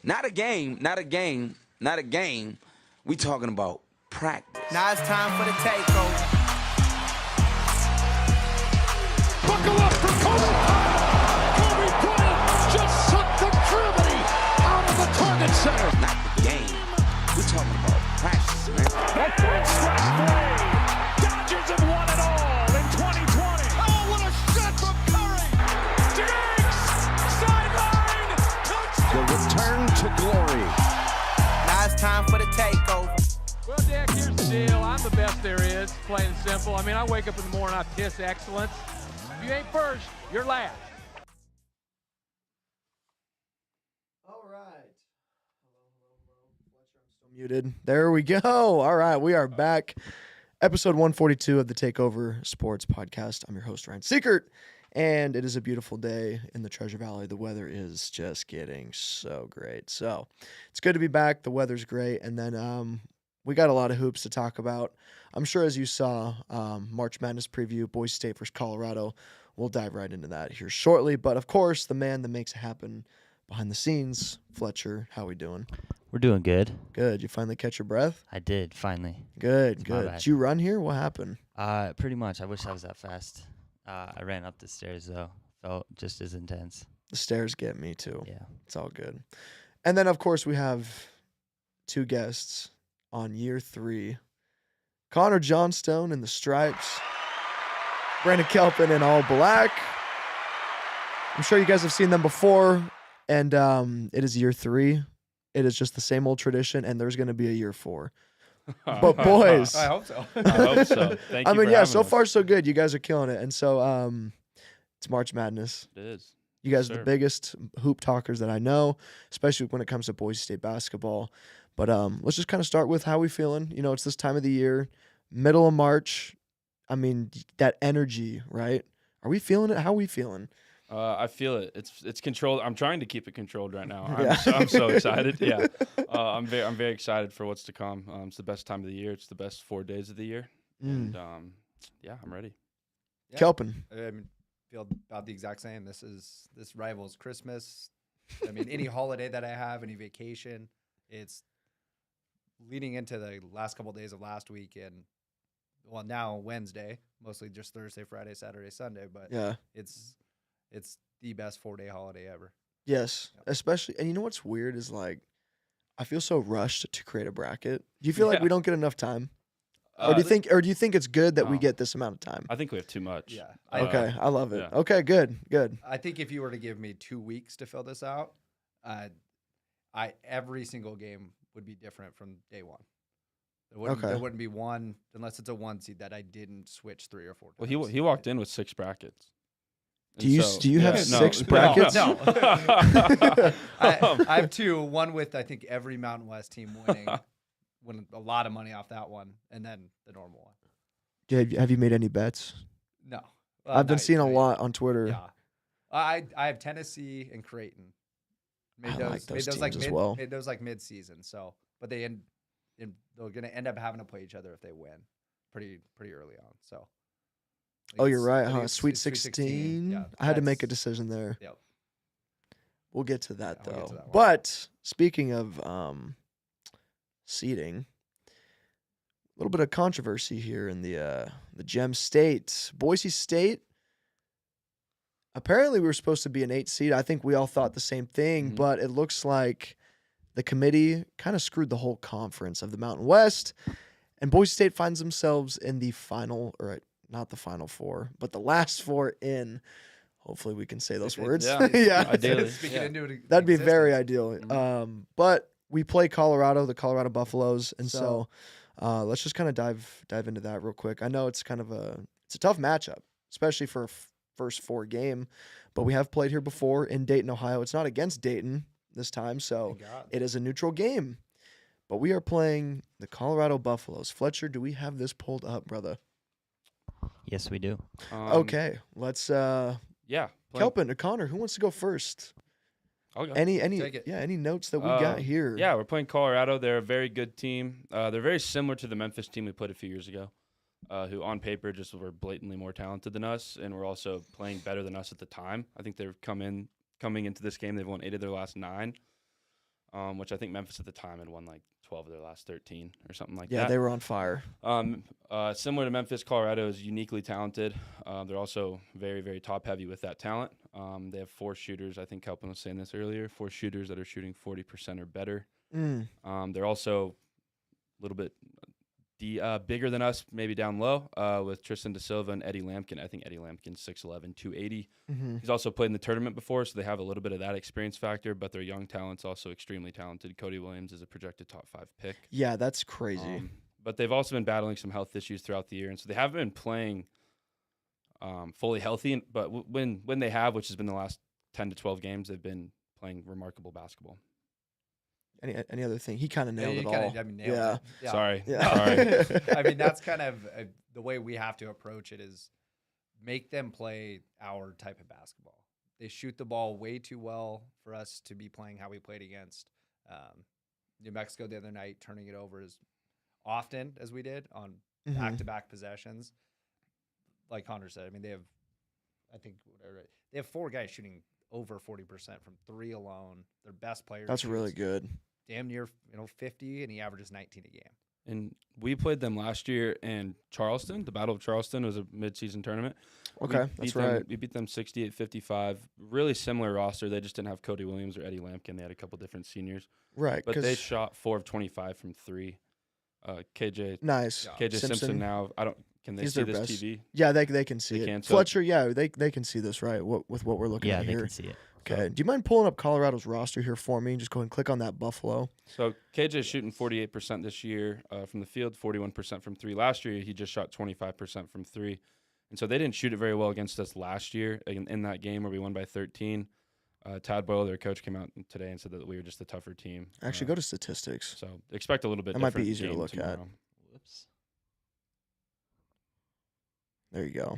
Not a game, not a game, not a game. We talking about practice. Now it's time for the takeover. Buckle up for Kobe. Kobe Bryant just sucked the gravity out of the Target Center. Not the game. We talking about practice, man. The third strike play. Dodgers have won it all in 2020. Oh, what a shot from Curry. Diggs, sideline, touchdown. The return to glory. Now it's time for the takeover. Well, Dick, here's the deal. I'm the best there is, plain and simple. I mean, I wake up in the morning, I piss excellence. If you ain't first, you're last. All right. Hello. Fletcher, I'm still muted. There we go. All right, we are back. Episode 142 of the Takeover Sports Podcast. I'm your host, Ryan Seekert, and it is a beautiful day in the Treasure Valley. The weather is just getting so great. So it's good to be back. The weather's great. And then we got a lot of hoops to talk about. I'm sure as you saw, March Madness preview, Boise State versus Colorado. We'll dive right into that here shortly. But, of course, the man that makes it happen behind the scenes, Fletcher, how we doing? We're doing good. Good. You finally catch your breath? I did, finally. Good, It's my good. bad. Did you run here? What happened? Pretty much. I wish I was that fast. I ran up the stairs, though. Felt just as intense. The stairs get me, too. Yeah. It's all good. And then, of course, we have two guests on year 3. Connor Johnstone in the stripes. Brandon Kelpin in all black. I'm sure you guys have seen them before. And it is year 3. It is just the same old tradition, and there's going to be a year 4. But boys, I hope so. I hope so. Thank you. I mean, for yeah, having so us. far so good. You guys are killing it. And so it's March Madness. It is. You guys Yes, are the sir. biggest hoop talkers that I know, especially when it comes to Boise State basketball. But let's just kind of start with how we feeling. You know, it's this time of the year, middle of March. I mean, that energy, right? Are we feeling it? How are we feeling? I feel it. It's controlled. I'm trying to keep it controlled right now. Yeah. I'm so excited. Yeah, I'm very excited for what's to come. It's the best time of the year. It's the best 4 days of the year, and yeah, I'm ready. Yeah. Kelpin. I mean, feel about the exact same. This rivals Christmas. I mean, any holiday that I have, any vacation, it's leading into the last couple of days of last week and well, now Wednesday, mostly just Thursday, Friday, Saturday, Sunday, but Yeah. it's the best 4-day holiday ever. Yes. Yep. Especially, and you know what's weird is like, I feel so rushed to create a bracket. Do you feel like Yeah. we don't get enough time? Or do you think it's good that we No. get this amount of time? I think we have too much. Yeah. Okay, I love it. yeah. Okay, good. I think if you were to give me 2 weeks to fill this out, every single game would be different from day one. There wouldn't be one, unless it's a 1 seed, that I didn't switch 3 or 4 Well, times. he walked in with 6 brackets. Do you have 6 brackets? No. No. I have 2. One with, I think, every Mountain West team winning a lot of money off that one, and then the normal one. Have you made any bets? No. I've been not seeing a yet. lot on Twitter. Yeah. I have Tennessee and Creighton. I like those teams as well. Made those like mid-season. So, but they're going to end up having to play each other if they win pretty early on. So. I think Oh, you're it's- right, I think huh? it's Sweet Sweet 16. Yeah, I had to make a that's- decision there. Yep. We'll get to that, Yeah, we'll though. get to that one. But speaking of seeding, a little bit of controversy here in the Gem State. Boise State, apparently we were supposed to be an 8 seed. I think we all thought the same thing, Mhm. but it looks like the committee kind of screwed the whole conference of the Mountain West, and Boise State finds themselves in the final, or not the final 4, but the last 4 in. Hopefully we can say those words. yeah. Yeah. Ideally. Speaking Yeah. into it, That'd be very existence. ideal. But we play Colorado, the Colorado Buffaloes, and so let's just kind of dive into that real quick. I know it's kind of a tough matchup, especially for a first 4 game, but we have played here before in Dayton, Ohio. It's not against Dayton this time, so Thank God. it is a neutral game. But we are playing the Colorado Buffaloes. Fletcher, do we have this pulled up, brother? Yes, we do. Okay, let's Yeah. Kelpin or Connor, who wants to go first? I'll go. Any Take it. any notes that we got here? Yeah, we're playing Colorado. They're a very good team. They're very similar to the Memphis team we played a few years ago, who on paper just were blatantly more talented than us, and were also playing better than us at the time. I think they're coming into this game. They've won 8 of their last 9. which I think Memphis at the time had won like 12 of their last 13 or something like Yeah, that. they were on fire. Similar to Memphis, Colorado is uniquely talented. They're also very, very top-heavy with that talent. They have 4 shooters. I think Kelpin was saying this earlier. 4 shooters that are shooting 40% or better. They're also a little bit bigger than us, maybe down low, with Tristan Da Silva and Eddie Lampkin. I think Eddie Lampkin's 6'11", 280. He's also played in the tournament before, so they have a little bit of that experience factor, but their young talent's also extremely talented. Cody Williams is a projected top 5 pick. Yeah, that's crazy. But they've also been battling some health issues throughout the year, and so they haven't been playing fully healthy. But when they have, which has been the last 10 to 12 games, they've been playing remarkable basketball. Any other thing? He kind of nailed it all. Nailed it. Yeah. Sorry. Yeah. Sorry. I mean, that's kind of the way we have to approach it is make them play our type of basketball. They shoot the ball way too well for us to be playing how we played against New Mexico the other night, turning it over as often as we did on back-to-back possessions. Like Connor said, I mean, they have 4 guys shooting over 40% from 3 alone. Their best players. That's really good. Damn near 50, and he averages 19 a game. And we played them last year in Charleston. The Battle of Charleston was a mid-season tournament. Okay, that's right. We beat them 68-55. Really similar roster. They just didn't have Cody Williams or Eddie Lampkin. They had a couple different seniors. Right. But they shot 4 of 25 from 3. KJ Simpson now. Can they He's see their this best. TV? Yeah, they can see They it. can, so- Fletcher, yeah, they can see this, right? With what we're looking at Yeah, here. they can see it. Okay. Do you mind pulling up Colorado's roster here for me? Just go and click on that Buffalo. So KJ is shooting 48% this year from the field, 41% from 3. Last year, he just shot 25% from 3. And so they didn't shoot it very well against us last year in that game where we won by 13. Tad Boyle, their coach, came out today and said that we were just a tougher team. Actually, go to statistics. So expect a little bit That might be different easier to game look at. tomorrow. Whoops. There you go.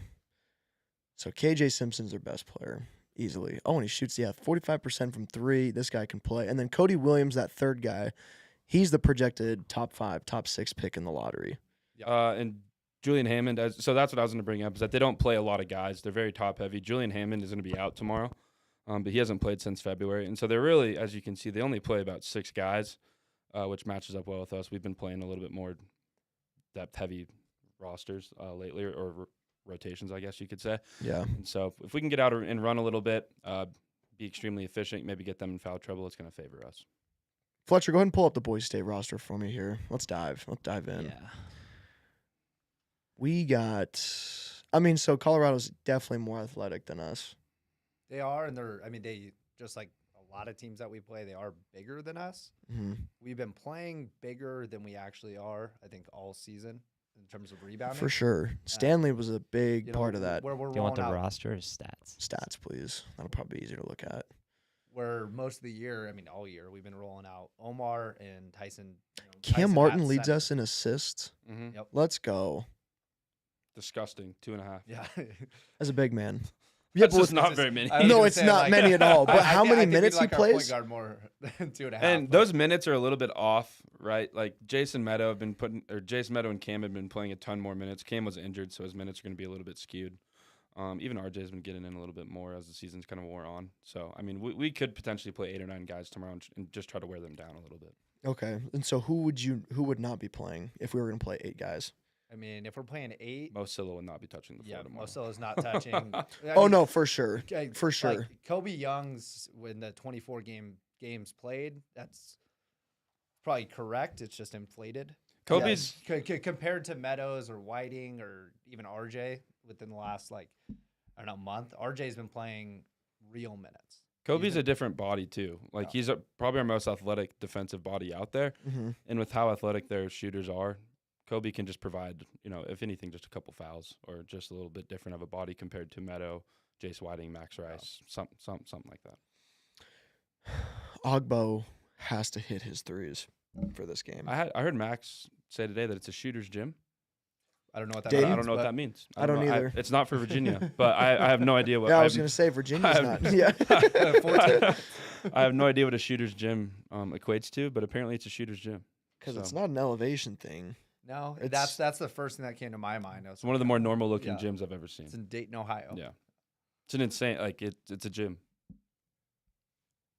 So KJ Simpson's their best player, easily. Oh, and he shoots, 45% from 3. This guy can play. And then Cody Williams, that third guy, he's the projected top 5, top 6 pick in the lottery. And Julian Hammond, so that's what I was going to bring up, is that they don't play a lot of guys. They're very top-heavy. Julian Hammond is going to be out tomorrow, but he hasn't played since February. And so they're really, as you can see, they only play about 6 guys, which matches up well with us. We've been playing a little bit more depth-heavy rosters lately, or rotations, I guess you could say. Yeah. And so if we can get out and run a little bit, be extremely efficient, maybe get them in foul trouble, it's going to favor us. Fletcher, go ahead and pull up the Boise State roster for me here. Let's dive in. Yeah. We got, so Colorado's definitely more athletic than us. They are, and they just like a lot of teams that we play, they are bigger than us. Mm-hmm. We've been playing bigger than we actually are, I think, all season in terms of rebounding. For sure. Stanley was a big part of that. Where we're Do you want rolling the out, roster or stats? Stats, please. That'll probably be easier to look at. where most of the year, all year, we've been rolling out Omar and Tyson. Cam Tyson Martin at leads center. us in assists. Mm-hmm. Yep. Let's go. Disgusting. 2.5. Yeah. As a big man. That's but just with- not very many. I was No, gonna it's say, not many at all. But how many I think we'd minutes he like our point plays? guard more than 2.5. And but- those minutes are a little bit off, right? Like Jason Meadow and Cam have been playing a ton more minutes. Cam was injured, so his minutes are going to be a little bit skewed. Even RJ's been getting in a little bit more as the season's kind of wore on. So, we could potentially play 8 or 9 guys tomorrow and just try to wear them down a little bit. Okay. And so who would not be playing if we were going to play 8 guys? if we're playing 8, Mo Silla would not be touching the floor tomorrow. Mosella's not touching. Oh, no, for sure. Okay, For sure. Like Kobe Young's when the 24 games played, that's probably correct. It's just inflated. Kobe's Compared to Meadows or Whiting or even RJ within the last month. RJ's been playing real minutes. Kobe's a different body too. Like he's probably our most athletic defensive body out there. Mm-hmm. And with how athletic their shooters are, Kobe can just provide, if anything, just a couple fouls or just a little bit different of a body compared to Meadow, Jace Whiting, Max Rice, something like that. Ogbo has to hit his threes for this game. I heard Max say today that it's a shooter's gym. I don't know what that Dayton? I means. don't know what but that means. I don't know. either. It's not for Virginia, but I have no idea what. Yeah, I was going to say Virginia's not. Yeah. I have no idea what a shooter's gym equates to, but apparently it's a shooter's gym. Because it's not an elevation thing. No, It's- that's the first thing that came to my mind. It's one of the more normal looking Yeah. gyms I've ever seen. It's in Dayton, Ohio. Yeah, it's an insane. It's a gym.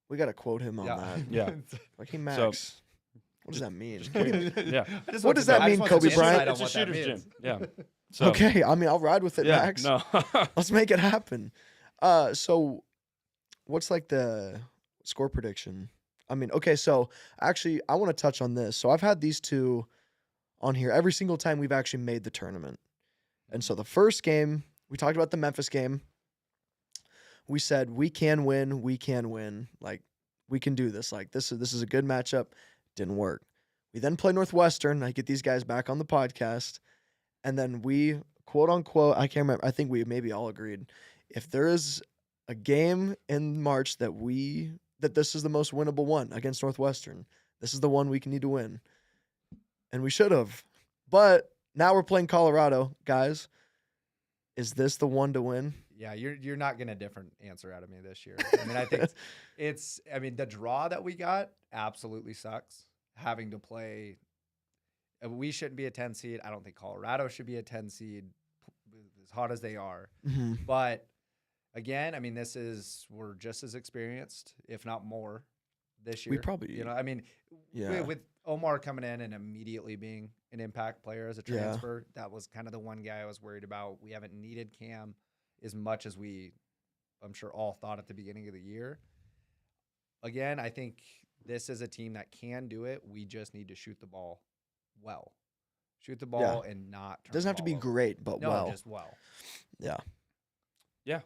We got to quote him on Yeah. that. Yeah. Like, hey, Max. What does that mean? Yeah. What does that mean, Kobe Bryant? It's a shooter's gym. Yeah. So, Okay, I mean, I'll ride with it, Yeah. Max. No. Let's make it happen. So what's like the score prediction? I mean, okay, so actually I want to touch on this. So I've had these two on here every single time we've actually made the tournament. And so the first game, we talked about the Memphis game. We said we can win, like we can do this. Like this is a good matchup. Didn't work. We then play Northwestern. I get these guys back on the podcast. And then we, quote unquote, I can't remember. I think we maybe all agreed. If there is a game in March that this is the most winnable one against Northwestern, this is the one we need to win. And we should have. But now we're playing Colorado, guys. Is this the one to win? Yeah, you're not getting a different answer out of me this year. I mean, I think I mean, the draw that we got absolutely sucks. Having to play, we shouldn't be a 10 seed. I don't think Colorado should be a 10 seed, as hot as they are. Mm-hmm. But again, I mean, we're just as experienced, if not more, this year. We probably, I mean, yeah. with Omar coming in and immediately being an impact player as a transfer, that was kind of the one guy I was worried about. We haven't needed Cam as much as I'm sure all thought at the beginning of the year. Again, I think this is a team that can do it. We just need to shoot the ball well. Shoot the ball and not turn Doesn't have to be great, but well. just well. Yeah.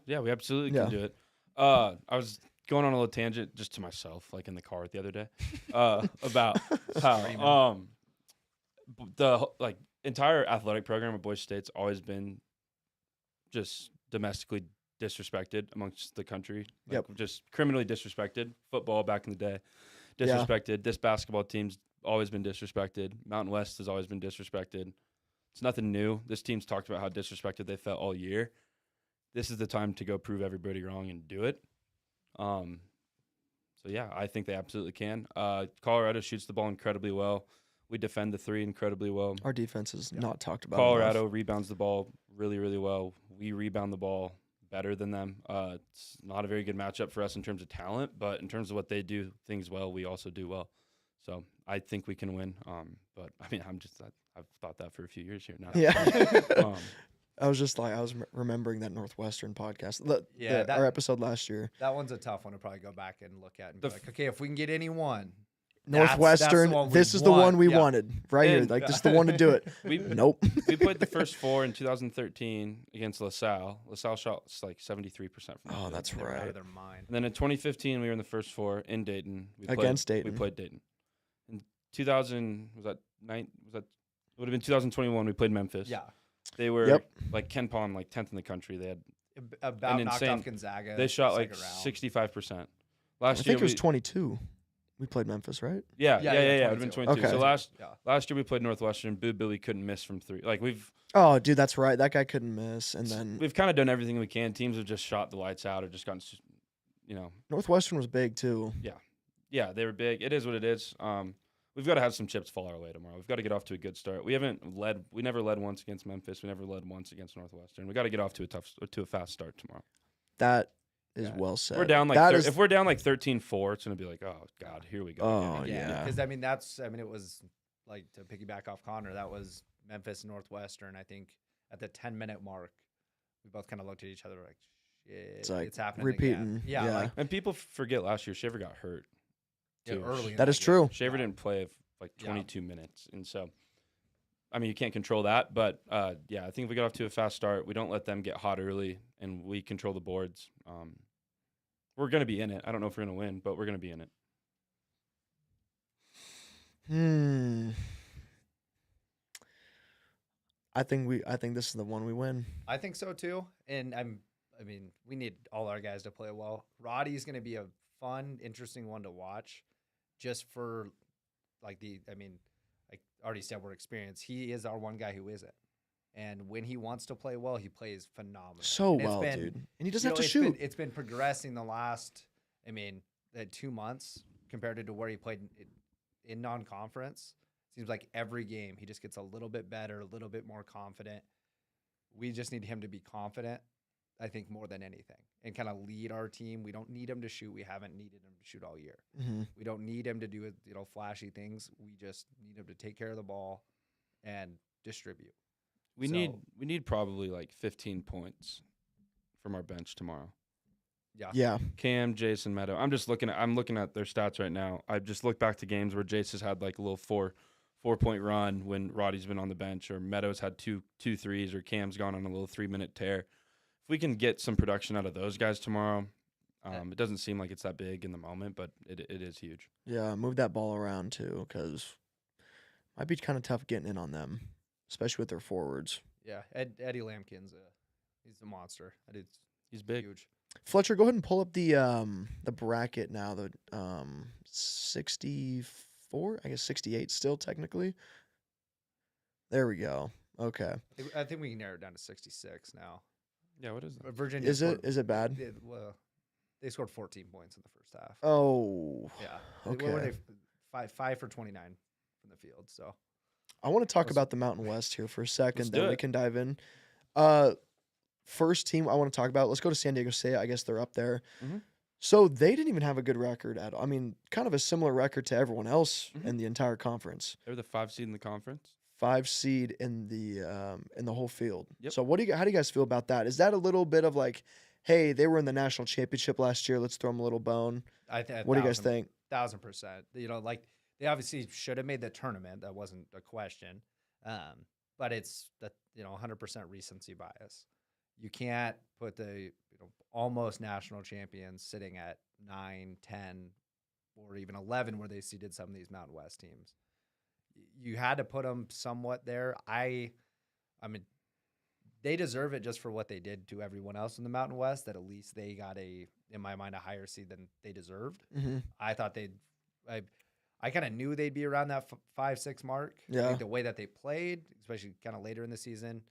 Yeah, we absolutely can do it. I was going on a little tangent just to myself, like in the car the other day, about how the entire athletic program at Boise State's always been just domestically disrespected amongst the country. Just criminally disrespected. Football back in the day, disrespected. Yeah. This basketball team's always been disrespected. Mountain West has always been disrespected. It's nothing new. This team's talked about how disrespected they felt all year. This is the time to go prove everybody wrong and do it. So yeah, I think they absolutely can. Colorado shoots the ball incredibly well. We defend the three incredibly well. Our defense is not talked about. Colorado enough. Rebounds the ball really, really well. We rebound the ball better than them. It's not a very good matchup for us in terms of talent, but in terms of what they do things well, we also do well. So I think we can win. But I mean, I've thought that for a few years here now. Yeah. I was remembering that Northwestern podcast, our episode last year. That one's a tough one to probably go back and look at and be like, okay, if we can get any one. Northwestern, this is the one we wanted right here. Like, this is the one to do it. Nope. We played the first four in 2013 against LaSalle. LaSalle shot like 73% from Oh, that's right. Out of their mind. And then in 2015, we were in the first four in Dayton. We played Dayton. In 2000, it would have been 2021, we played Memphis. Yeah. They were like Ken Palm, like 10th in the country. They had about knocked off Gonzaga. They shot like 65%. I think it was 22. We played Memphis, right? Yeah. It would have been 22. Okay. So last year we played Northwestern. Boo Billy couldn't miss from three. Like Oh, dude, that's right. That guy couldn't miss. And then we've kind of done everything we can. Teams have just shot the lights out or just gotten, Northwestern was big too. Yeah, they were big. It is what it is. We've got to have some chips fall our way tomorrow. We've got to get off to a good start. We never led once against Memphis. We never led once against Northwestern. We got to get off to a fast start tomorrow. That is well said. We're down if we're down like 13-4, it's gonna be like, oh god, here we go. Oh yeah. Because it was like, to piggyback off Connor, that was Memphis and Northwestern. I think at the 10-minute mark, we both kind of looked at each other like, shit, it's happening repeating. Again. Yeah. And people forget last year Shaver got hurt. Early. That is true. Shaver didn't play like 22 minutes, and so I mean you can't control that. But I think if we get off to a fast start, we don't let them get hot early, and we control the boards. We're gonna be in it. I don't know if we're gonna win, but we're gonna be in it. I think this is the one we win. I think so too. And we need all our guys to play well. Roddy's gonna be a fun, interesting one to watch, just for I already said, we're experienced. He is our one guy who isn't. And when he wants to play well, he plays phenomenal. Dude. And he doesn't have to shoot. It's been progressing the last, 2 months compared to where he played in non-conference. Seems like every game he just gets a little bit better, a little bit more confident. We just need him to be confident I think, more than anything, and kind of lead our team. We don't need him to shoot. We haven't needed him to shoot all year. Mm-hmm. We don't need him to do flashy things. We just need him to take care of the ball and distribute. We need probably like 15 points from our bench tomorrow. Yeah. Cam, Jason, Meadow. I'm looking at their stats right now. I just look back to games where Jace has had like a little 4-point run when Roddy's been on the bench, or Meadows had two threes, or Cam's gone on a little 3-minute tear. If we can get some production out of those guys tomorrow, it doesn't seem like it's that big in the moment, but it is huge. Yeah, move that ball around too, because might be kind of tough getting in on them, especially with their forwards. Yeah, Eddie Lampkin's he's a monster. He's big. Huge. Fletcher, go ahead and pull up the bracket now. The 64, I guess 68 still technically. There we go. Okay. I think we can narrow it down to 66 now. Yeah, what is that? Virginia Is it bad? Well, they scored 14 points in the first half. Oh. Yeah. Okay. What were they? 5 for 29 from the field. So I want to talk about the Mountain West here for a second, Let's then do we it. can dive in. First team I want to talk about, let's go to San Diego State. I guess they're up there. Mhm. So they didn't even have a good record at all. I mean, kind of a similar record to everyone else Mhm. in the entire conference. They're the 5 seed in the conference. 5 seed in the whole field. Yep. So how do you guys feel about that? Is that a little bit of like, hey, they were in the national championship last year, let's throw them a little bone? I think. What do you guys think? 1,000%. Like they obviously should have made the tournament. That wasn't a question. But it's 100% recency bias. You can't put the almost national champions sitting at 9, 10, or even 11 where they seeded some of these Mountain West teams. You had to put them somewhat there. I mean, they deserve it just for what they did to everyone else in the Mountain West, that at least they got in my mind, a higher seed than they deserved. Mm-hmm. I thought I kind of knew they'd be around that 5-6 mark. Yeah. I think the way that they played, especially kind of later in the season,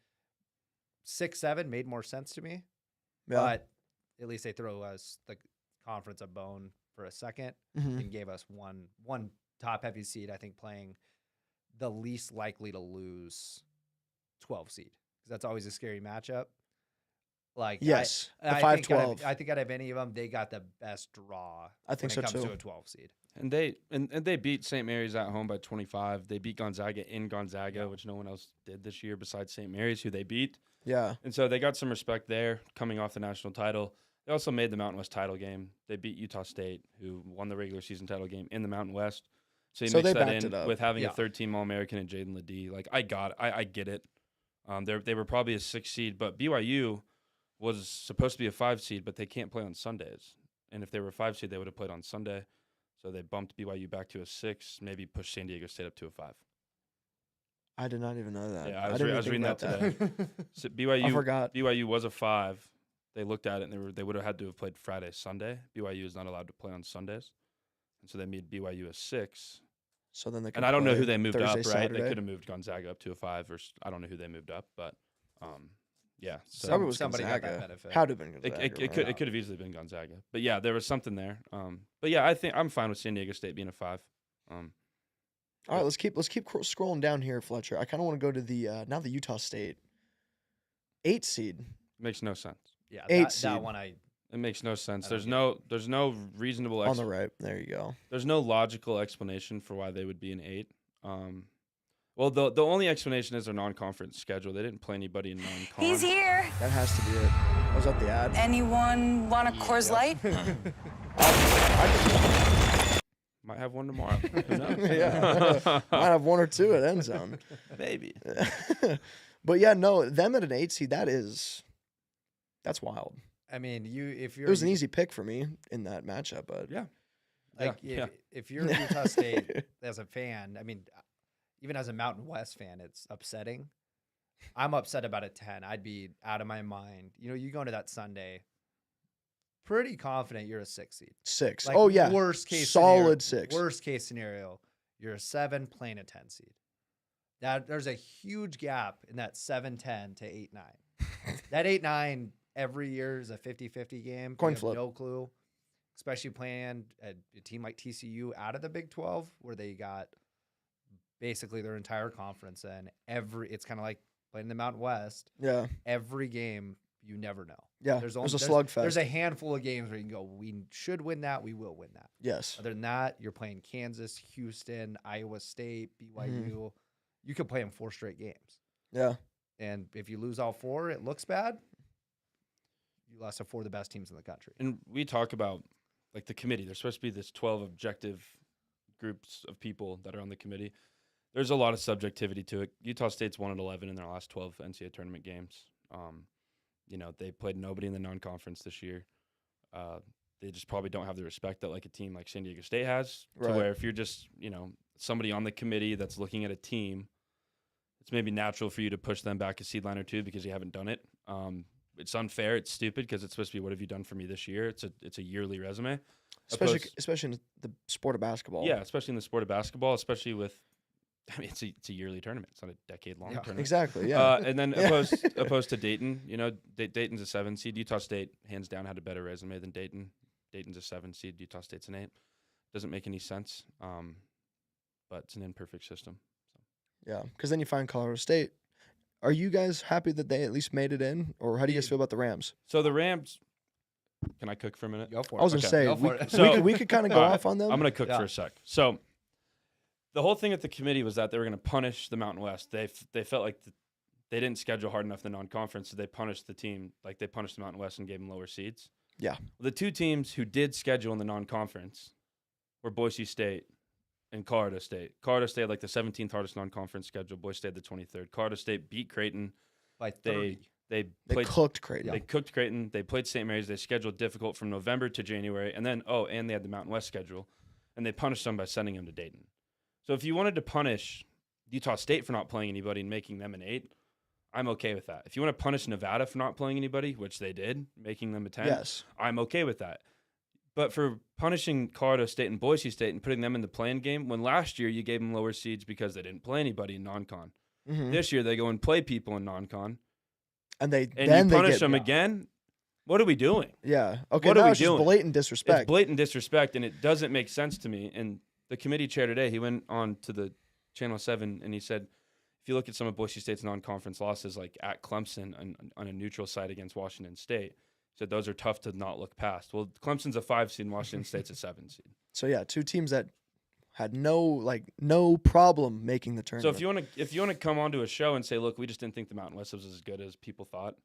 6-7 made more sense to me. Yeah. But at least they throw us the conference a bone for a second Mhm. and gave us one top heavy seed, I think, playing the least likely to lose 12 seed, because that's always a scary matchup. Like, Yes, the I 5-12. I think out of any of them, they got the best draw. I think so when it comes too. to a 12 seed. And they beat St. Mary's at home by 25. They beat Gonzaga in Gonzaga, which no one else did this year besides St. Mary's, who they beat. Yeah. And so they got some respect there coming off the national title. They also made the Mountain West title game. They beat Utah State, who won the regular season title game in the Mountain West. So you So mix they that backed in it up. with having Yeah. a third-team All-American and Jaden Ledee. Like, I get it. They were probably a 6 seed, but BYU was supposed to be a 5 seed, but they can't play on Sundays. And if they were a 5 seed, they would have played on Sunday. So they bumped BYU back to a 6, maybe pushed San Diego State up to a 5. I did not even know that. Yeah, I didn't was even reading think that about today. So I forgot. BYU was a 5. They looked at it and they would have had to have played Friday, Sunday. BYU is not allowed to play on Sundays, and so they made BYU a 6. So then they could And I don't know play who they moved Thursday, up. Right? Saturday. They could have moved Gonzaga up to a 5, or I don't know who they moved up, but yeah. So Probably was Somebody got that Gonzaga. benefit. How did have been it Gonzaga? could have easily been Gonzaga, but yeah, there was something there. But yeah, I think I'm fine with San Diego State being a 5. All right, let's keep scrolling down here, Fletcher. I kind of want to go to the now the Utah State 8 seed. Makes no sense. Yeah, 8 that seed. one It makes no sense. I don't There's no reasonable On the right, there you go. There's no logical explanation for why they would be an 8. Well, the only explanation is their non-conference schedule. They didn't play anybody in non-con. He's here. That has to be it. Was that the ad? Anyone want a Coors Light? Might have one tomorrow. Who knows? Yeah, might have 1 or 2 at end zone. Maybe. But yeah, no, them at an 8 seed. That's wild. I mean, if you're It was an easy pick for me in that matchup, but Yeah. like Yeah. if you're Utah State as a fan, I mean, even as a Mountain West fan, it's upsetting. I'm upset about a 10. I'd be out of my mind. You go into that Sunday pretty confident you're a 6 seed. 6. Like, Oh yeah, worst case solid scenario, 6. Worst case scenario, you're a 7 playing a 10 seed. There's a huge gap in that 7-10 to 8-9. That 8-9 every year is a 50-50 game. Coin You have flip. No clue. Especially playing a team like TCU out of the Big 12, where they got basically their entire conference, and it's kind of like playing in the Mountain West. Yeah, Every game you never know. Yeah, There's it only, was a there's, slugfest. There's a handful of games where you can go, we should win that, we will win that. Yes. Other than that, you're playing Kansas, Houston, Iowa State, BYU. You could play them 4 straight games. Yeah. And if you lose all 4, it looks bad. You lost to 4 of the best teams in the country. And we talk about like the committee. There's supposed to be this 12 objective groups of people that are on the committee. There's a lot of subjectivity to it. Utah State's 1-11 in their last 12 NCAA tournament games. They played nobody in the non-conference this year. They just probably don't have the respect that like a team like San Diego State has. Right. To where if you're just somebody on the committee that's looking at a team, it's maybe natural for you to push them back a seed line or 2 because you haven't done it. It's unfair. It's stupid because it's supposed to be, what have you done for me this year? It's a yearly resume. Especially in the sport of basketball. Yeah, especially in the sport of basketball, especially with, it's a yearly tournament. It's not a decade-long tournament. Exactly, yeah. And then opposed to Dayton, Dayton's a 7 seed. Utah State, hands down, had a better resume than Dayton. Dayton's a 7 seed. Utah State's an 8. Doesn't make any sense, but it's an imperfect system. So. Yeah, because then you find Colorado State. Are you guys happy that they at least made it in? Or how do you guys feel about the Rams? So the Rams, can I cook for a minute? Go for it. I was going to say, Go for it. So- we could kind of go All right, off on them. I'm going to cook for a sec. So the whole thing at the committee was that they were going to punish the Mountain West. They felt like they didn't schedule hard enough in the non-conference, so they punished the team, like they punished the Mountain West and gave them lower seeds. Yeah. The 2 teams who did schedule in the non-conference were Boise State and Colorado State. Colorado State had like the 17th hardest non-conference schedule. Boise State had the 23rd. Colorado State beat Creighton. By 30. They played, cooked Creighton. They cooked Creighton. They played St. Mary's. They scheduled difficult from November to January. And then, and they had the Mountain West schedule. And they punished them by sending them to Dayton. So if you wanted to punish Utah State for not playing anybody and making them an 8, I'm okay with that. If you want to punish Nevada for not playing anybody, which they did, making them a 10, Yes. I'm okay with that. But for punishing Colorado State and Boise State and putting them in the play-in game, when last year you gave them lower seeds because they didn't play anybody in non-con. Mhm. This year they go and play people in non-con. And you punish them again? What are we doing? Yeah. Okay, What now are we it's just doing? blatant disrespect. It's blatant disrespect, and it doesn't make sense to me. And the committee chair today, he went on to the Channel 7, and he said, if you look at some of Boise State's non-conference losses, like at Clemson on a neutral site against Washington State, he said those are tough to not look past. Well, Clemson's a 5 seed, and Washington State's a 7 seed. So yeah, 2 teams that had no problem making the So tournament. if you want to come onto a show and say, look, we just didn't think the Mountain West was as good as people thought.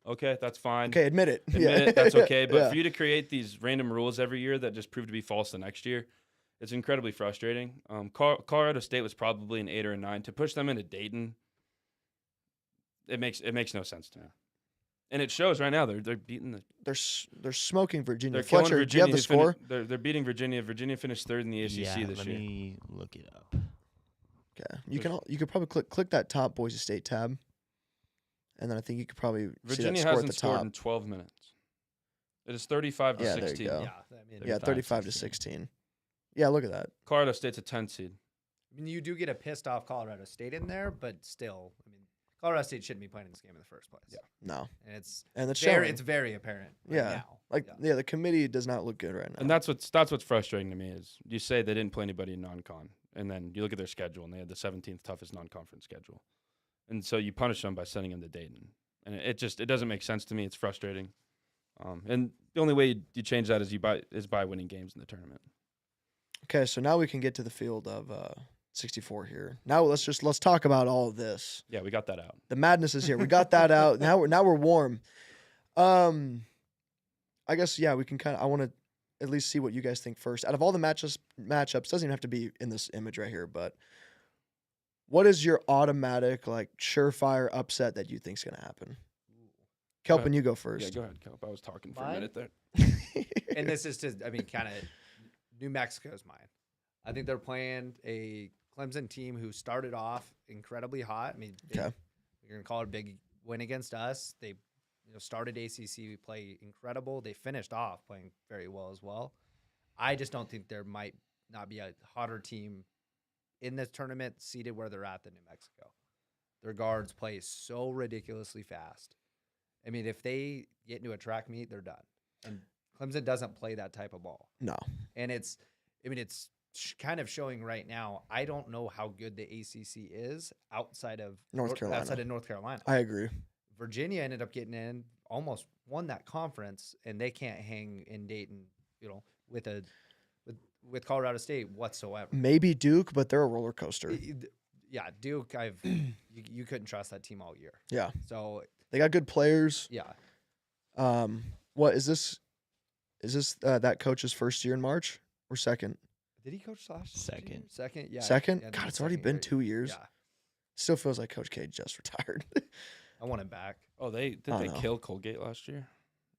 Okay, that's fine. Okay, admit it. Admit it, that's okay. But Yeah. for you to create these random rules every year that just prove to be false the next year, it's incredibly frustrating. Colorado State was probably an 8 or a 9. To push them into Dayton, it makes no sense to me. And it shows right now. They're beating the. They're smoking Virginia. They're killing Fletcher, Virginia. do you have the score? They're beating Virginia. Virginia finished 3rd in the ACC this let year. me look it up. Okay. You could probably click that top Boise State tab. And then I think you could probably see Virginia that score at hasn't the scored top. in 12 minutes. It is 35 to Yeah, there you 16. go. Yeah, I mean, Yeah, 35 to 16. Yeah, look at that. Colorado State's a 10 seed. I mean, you do get a pissed off Colorado State in there, but still, I mean, Colorado State shouldn't be playing this game in the first place. Yeah. No. And it's showing. very apparent right Yeah. now. The committee does not look good right now. And that's what's frustrating to me is you say they didn't play anybody in non-con, and then you look at their schedule, and they had the 17th toughest non-conference schedule. And so you punish them by sending them to Dayton. And it doesn't make sense to me. It's frustrating. And the only way you change that is by winning games in the tournament. Okay, so now we can get to the field of 64 here. Now let's talk about all of this. Yeah, we got that out. The madness is here. We got that out. Now we're warm. I guess we can I want to at least see what you guys think first. Out of all the matchups, doesn't even have to be in this image right here, but what is your automatic surefire upset that you think is going to happen? Kelpin, you go first. Yeah, go ahead, Kelp. I was talking for a minute there. And this is kind of New Mexico's mine. I think they're playing a Clemson team who started off incredibly hot. I mean, you're going to call it a big win against us. They started ACC play incredible. They finished off playing very well as well. I just don't think there might not be a hotter team in this tournament seated where they're at than New Mexico. Their guards play so ridiculously fast. I mean, if they get into a track meet, they're done. And Clemson doesn't play that type of ball. No. And it's kind of showing right now. I don't know how good the ACC is outside of North Carolina. North Carolina. I agree. Virginia ended up getting in. almost won that conference, and they can't hang in Dayton, with Colorado State whatsoever. Maybe Duke, but they're a roller coaster. Yeah, Duke, you couldn't trust that team all year. Yeah. So They got good players. yeah, What is this? Is this that coach's first year in March or second? did he coach last Second. year? Second, yeah. Second? Yeah, God, the it's already second been year. 2 years. Yeah, Still feels like Coach K just retired. I want him back. Oh, did I they don't know. kill Colgate last year?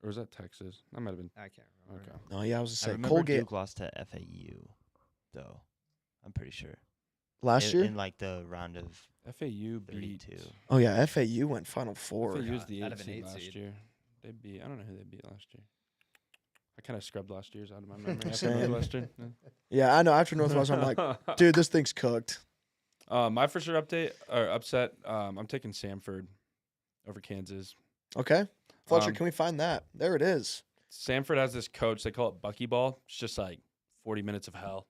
Or was that Texas? That might have been. I can't remember. Okay. No, yeah, I was I just saying remember Colgate Duke lost to FAU, though. I'm pretty sure. last year. In like the round of FAU beat. 32. Oh yeah, FAU went Final Four. FAU was the out 8 of an seed 8 last seed. year. They beat. I don't know who they beat last year. I kind of scrubbed last year's out of my memory. After Same. Northwestern. Yeah, I know. After Northwestern, I'm like, dude, this thing's cooked. My for sure upset. I'm taking Samford over Kansas. Okay, Fletcher, Um, can we find that? There it is. Samford has this coach. They call it Buckyball. It's just like 40 minutes of hell.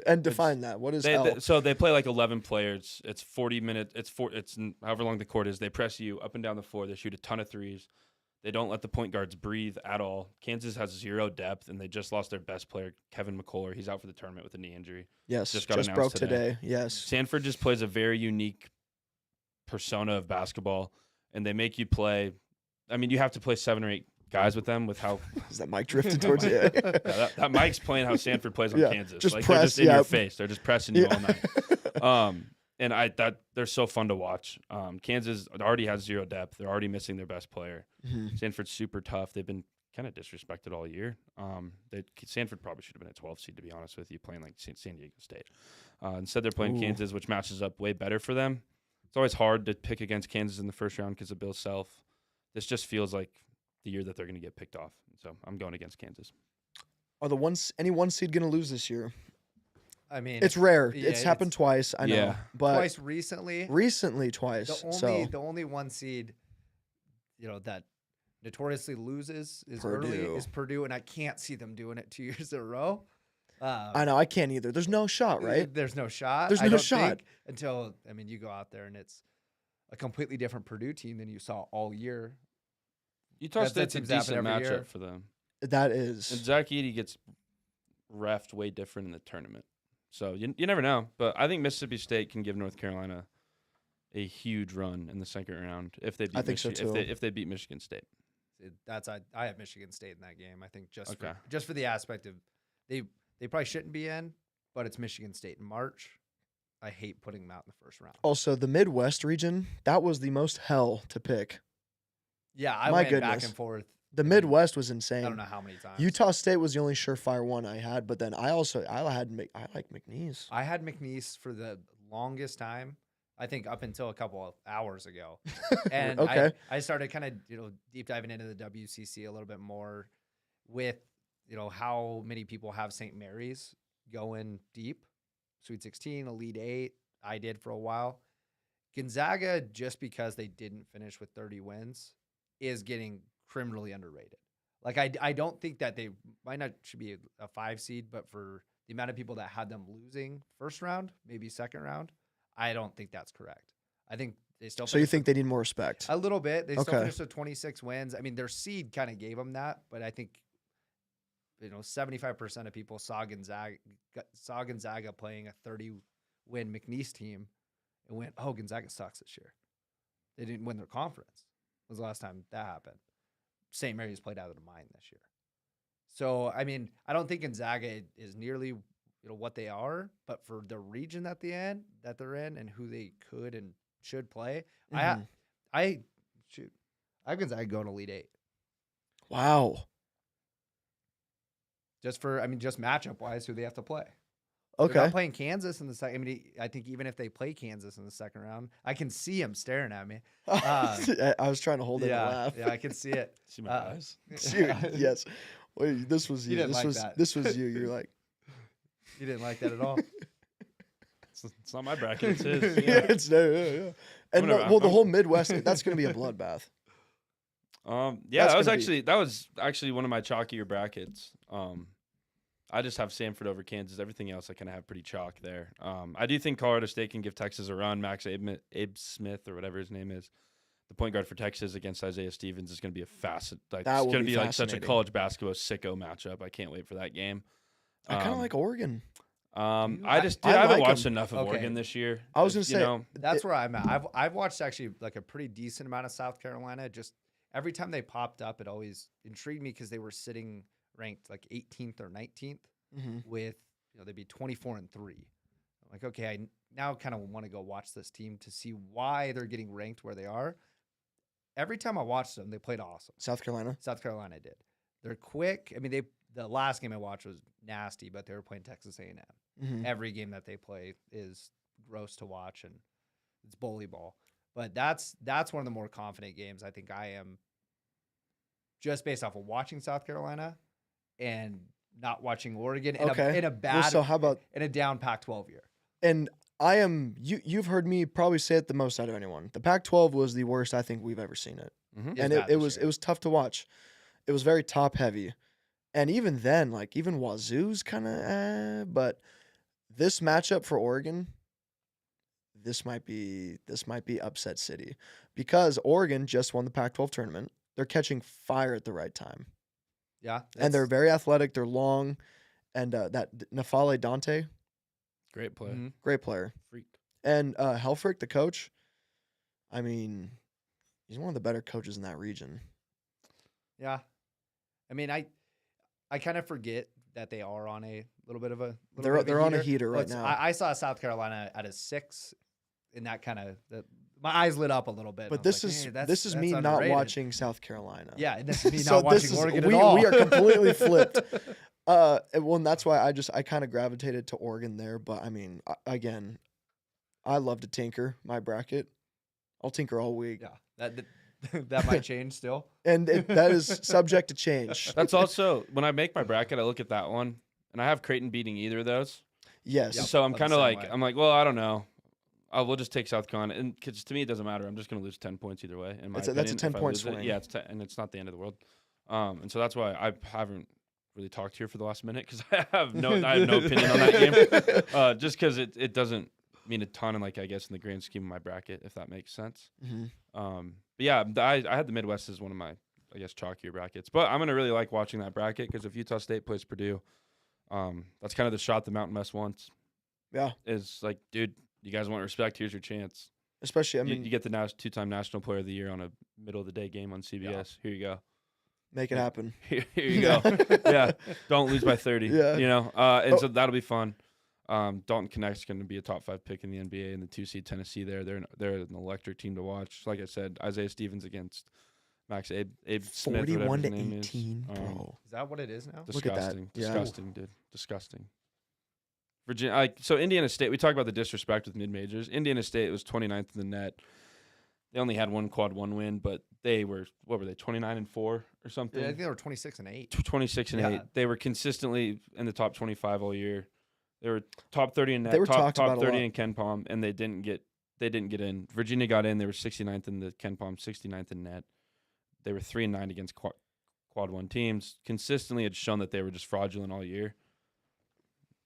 And define that. What is hell? So they play like 11 players. It's 40 minutes. It's however long the court is. They press you up and down the floor. They shoot a ton of threes. They don't let the point guards breathe at all. Kansas has zero depth, and they just lost their best player, Kevin McCullough. He's out for the tournament with a knee injury. Yes, just just, got broke announced today. Yes. Sanford just plays a very unique persona of basketball, and they make you play. I mean, you have to play 7 or 8 guys with them with how Is that mic drifted towards you? Yeah. that Mike's playing how Sanford plays on Yeah, Kansas. just Like press, they're just in yeah. your face. They're just pressing you Yeah. all night. And they're so fun to watch. Kansas already has zero depth. They're already missing their best player. Mhm. Sanford's super tough. They've been kind of disrespected all year. Sanford probably should have been a 12 seed, to be honest with you, playing like San Diego State. Instead, they're playing Ooh. Kansas, which matches up way better for them. It's always hard to pick against Kansas in the first round because of Bill Self. This just feels like the year that they're going to get picked off. So I'm going against Kansas. Are any one seed going to lose this year? I mean, It's rare. yeah, It's happened twice. I know, Yeah. but twice recently. recently twice. The only one seed, that notoriously loses is Purdue, and I can't see them doing it 2 years in a row. I know I can't either. There's no shot, right? There's no shot. There's I no don't shot. think, until you go out there and it's a completely different Purdue team than you saw all year. Utah That State's a seems to happen decent every year. matchup for them. That And is. Zach Edey gets reffed way different in the tournament. So you never know. But I think Mississippi State can give North Carolina a huge run in the second round if they beat I think so, too. if they beat Michigan State. I have Michigan State in that game. I think Okay. just for the aspect of they probably shouldn't be in, but it's Michigan State in March. I hate putting them out in the first round. Also, the Midwest region, that was the most hell to pick. Yeah, I My went back goodness. and forth. The Midwest was insane. I don't know how many times. Utah State was the only surefire one I had, but then I like McNeese. I had McNeese for the longest time. I think up until a couple of hours ago. And Okay. I started kind of, deep diving into the WCC a little bit more with, how many people have St. Mary's going deep. Sweet 16, Elite 8. I did for a while. Gonzaga, just because they didn't finish with 30 wins, is getting criminally underrated. Like, I don't think that they might not should be a 5 seed, but for the amount of people that had them losing first round, maybe second round, I don't think that's correct. I think they still. So you think they need more respect? A little bit. They still Okay. finished with 26 wins. I mean, their seed kind of gave them that, but I think 75% of people saw Gonzaga playing a 30-win McNeese team and went, "Oh, Gonzaga sucks this year." They didn't win their conference. Was the last time that happened. St. Mary's played out of their mind this year. So, I mean, I don't think Gonzaga is nearly what they are, but for the region that they're in and who they could and should play, Mhm. I have Gonzaga going Elite 8. Wow. Just matchup wise, who they have to play. Okay. They're not playing Kansas in the second. I think even if they play Kansas in the second round, I can see him staring at me. I was trying to hold it and laugh. Yeah, I can see it. See my eyes? Dude, yes. Wait, this was you. You didn't This like was that. this was you. You're like, You didn't like that at all. It's not my bracket. It's his. yeah, it's yeah. And the whole Midwest, that's going to be a bloodbath. Yeah, That's that was actually one of my chalkier brackets. I just have Samford over Kansas. Everything else I kind of have pretty chalk there. I do think Colorado State can give Texas a run. Max Abe Smith or whatever his name is. the point guard for Texas against Isaiah Stevens is going to be That it's will going to be be like such a fascinating. college basketball sicko matchup. I can't wait for that game. I kind of like Oregon. I I haven't like watched 'em. enough of Okay. Oregon this year. I was gonna You say, know, That's where I'm at. I've watched actually like a pretty decent amount of South Carolina. Just every time they popped up, it always intrigued me because they were sitting ranked like 18th or 19th with, they'd be 24-3. I'm like, okay, I now kind of want to go watch this team to see why they're getting ranked where they are. Every time I watched them, they played awesome. South Carolina. South Carolina did. They're quick. I mean, the last game I watched was nasty, but they were playing Texas A&M. Every game that they play is gross to watch, and it's bully ball. But that's one of the more confident games I think I am, just based off of watching South Carolina and not watching Oregon in a bad, so how about in a down Pac-12 year. And I am you've heard me probably say it the most out of anyone. The Pac-12 was the worst I think we've ever seen it. And it was tough to watch. It was very top heavy. And even then, like even Wazoo's kind of but this matchup for Oregon, this might be upset city because Oregon just won the Pac-12 tournament. They're catching fire at the right time. Yeah. And they're very athletic, they're long, and that Nafale Dante, great play. great player. Freak. And Helfrich, the coach, I mean, he's one of the better coaches in that region. Yeah. I mean, I kind of forget that they are on a little bit of a They're on a heater right now. I saw South Carolina at a 6, and that kind of my eyes lit up a little bit. But and I was this like, is that's me not underrated. watching South Carolina. Yeah, and this is me So not watching Oregon at all. We are completely flipped. Well, and that's why I kind of gravitated to Oregon there. But I mean, again, I love to tinker my bracket. I'll tinker all week. Yeah, that might change still. And that is subject to change. That's also when I make my bracket, I look at that one, and I have Creighton beating either of those. Yes. So I'm I'm the kind of same like, way. I'm like, well, I don't know. We'll just take South Carolina, and because to me it doesn't matter. I'm just going to lose 10 points either way. In my That's a opinion, 10-point lose it. swing. Yeah, and it's not the end of the world. And so that's why I haven't really talked here for the last minute because I have no opinion on that game. Just because it doesn't mean a ton, in I guess in the grand scheme of my bracket, if that makes sense. But yeah, I had the Midwest as one of my chalkier brackets. But I'm gonna really like watching that bracket because if Utah State plays Purdue, that's kind of the shot the Mountain West wants. Yeah. Is like, dude, you guys want respect? Here's your chance. Especially, I mean, you get the 2-time National Player of the Year on a middle of the day game on CBS. Yeah. Here you go. make it happen. Here you go. Yeah, don't lose by 30. Yeah. You know, and so that'll be fun. Dalton Connect's going to be a top 5 pick in the NBA, and the 2 seed Tennessee. They're an electric team to watch. Like I said, Isaiah Stevens against Max Abe Smith. 41 to whatever his name 18, is. bro. Is that what it is now? Look at that. Disgusting. Yeah. Disgusting, dude. Disgusting. Virginia. So Indiana State. We talk about the disrespect with mid majors. Indiana State was 29th in the net. They only had one quad 1 win, but they were 29-4 or something. Yeah, I think they were 26-8. 26-8. Yeah. They were consistently in the top 25 all year. They were top 30 in net, They were top talked about a 30 lot. in Ken Palm, and they didn't get in. Virginia got in. They were 69th in the Ken Palm, 69th in net. They were 3-9 against quad 1 teams. Consistently had shown that they were just fraudulent all year,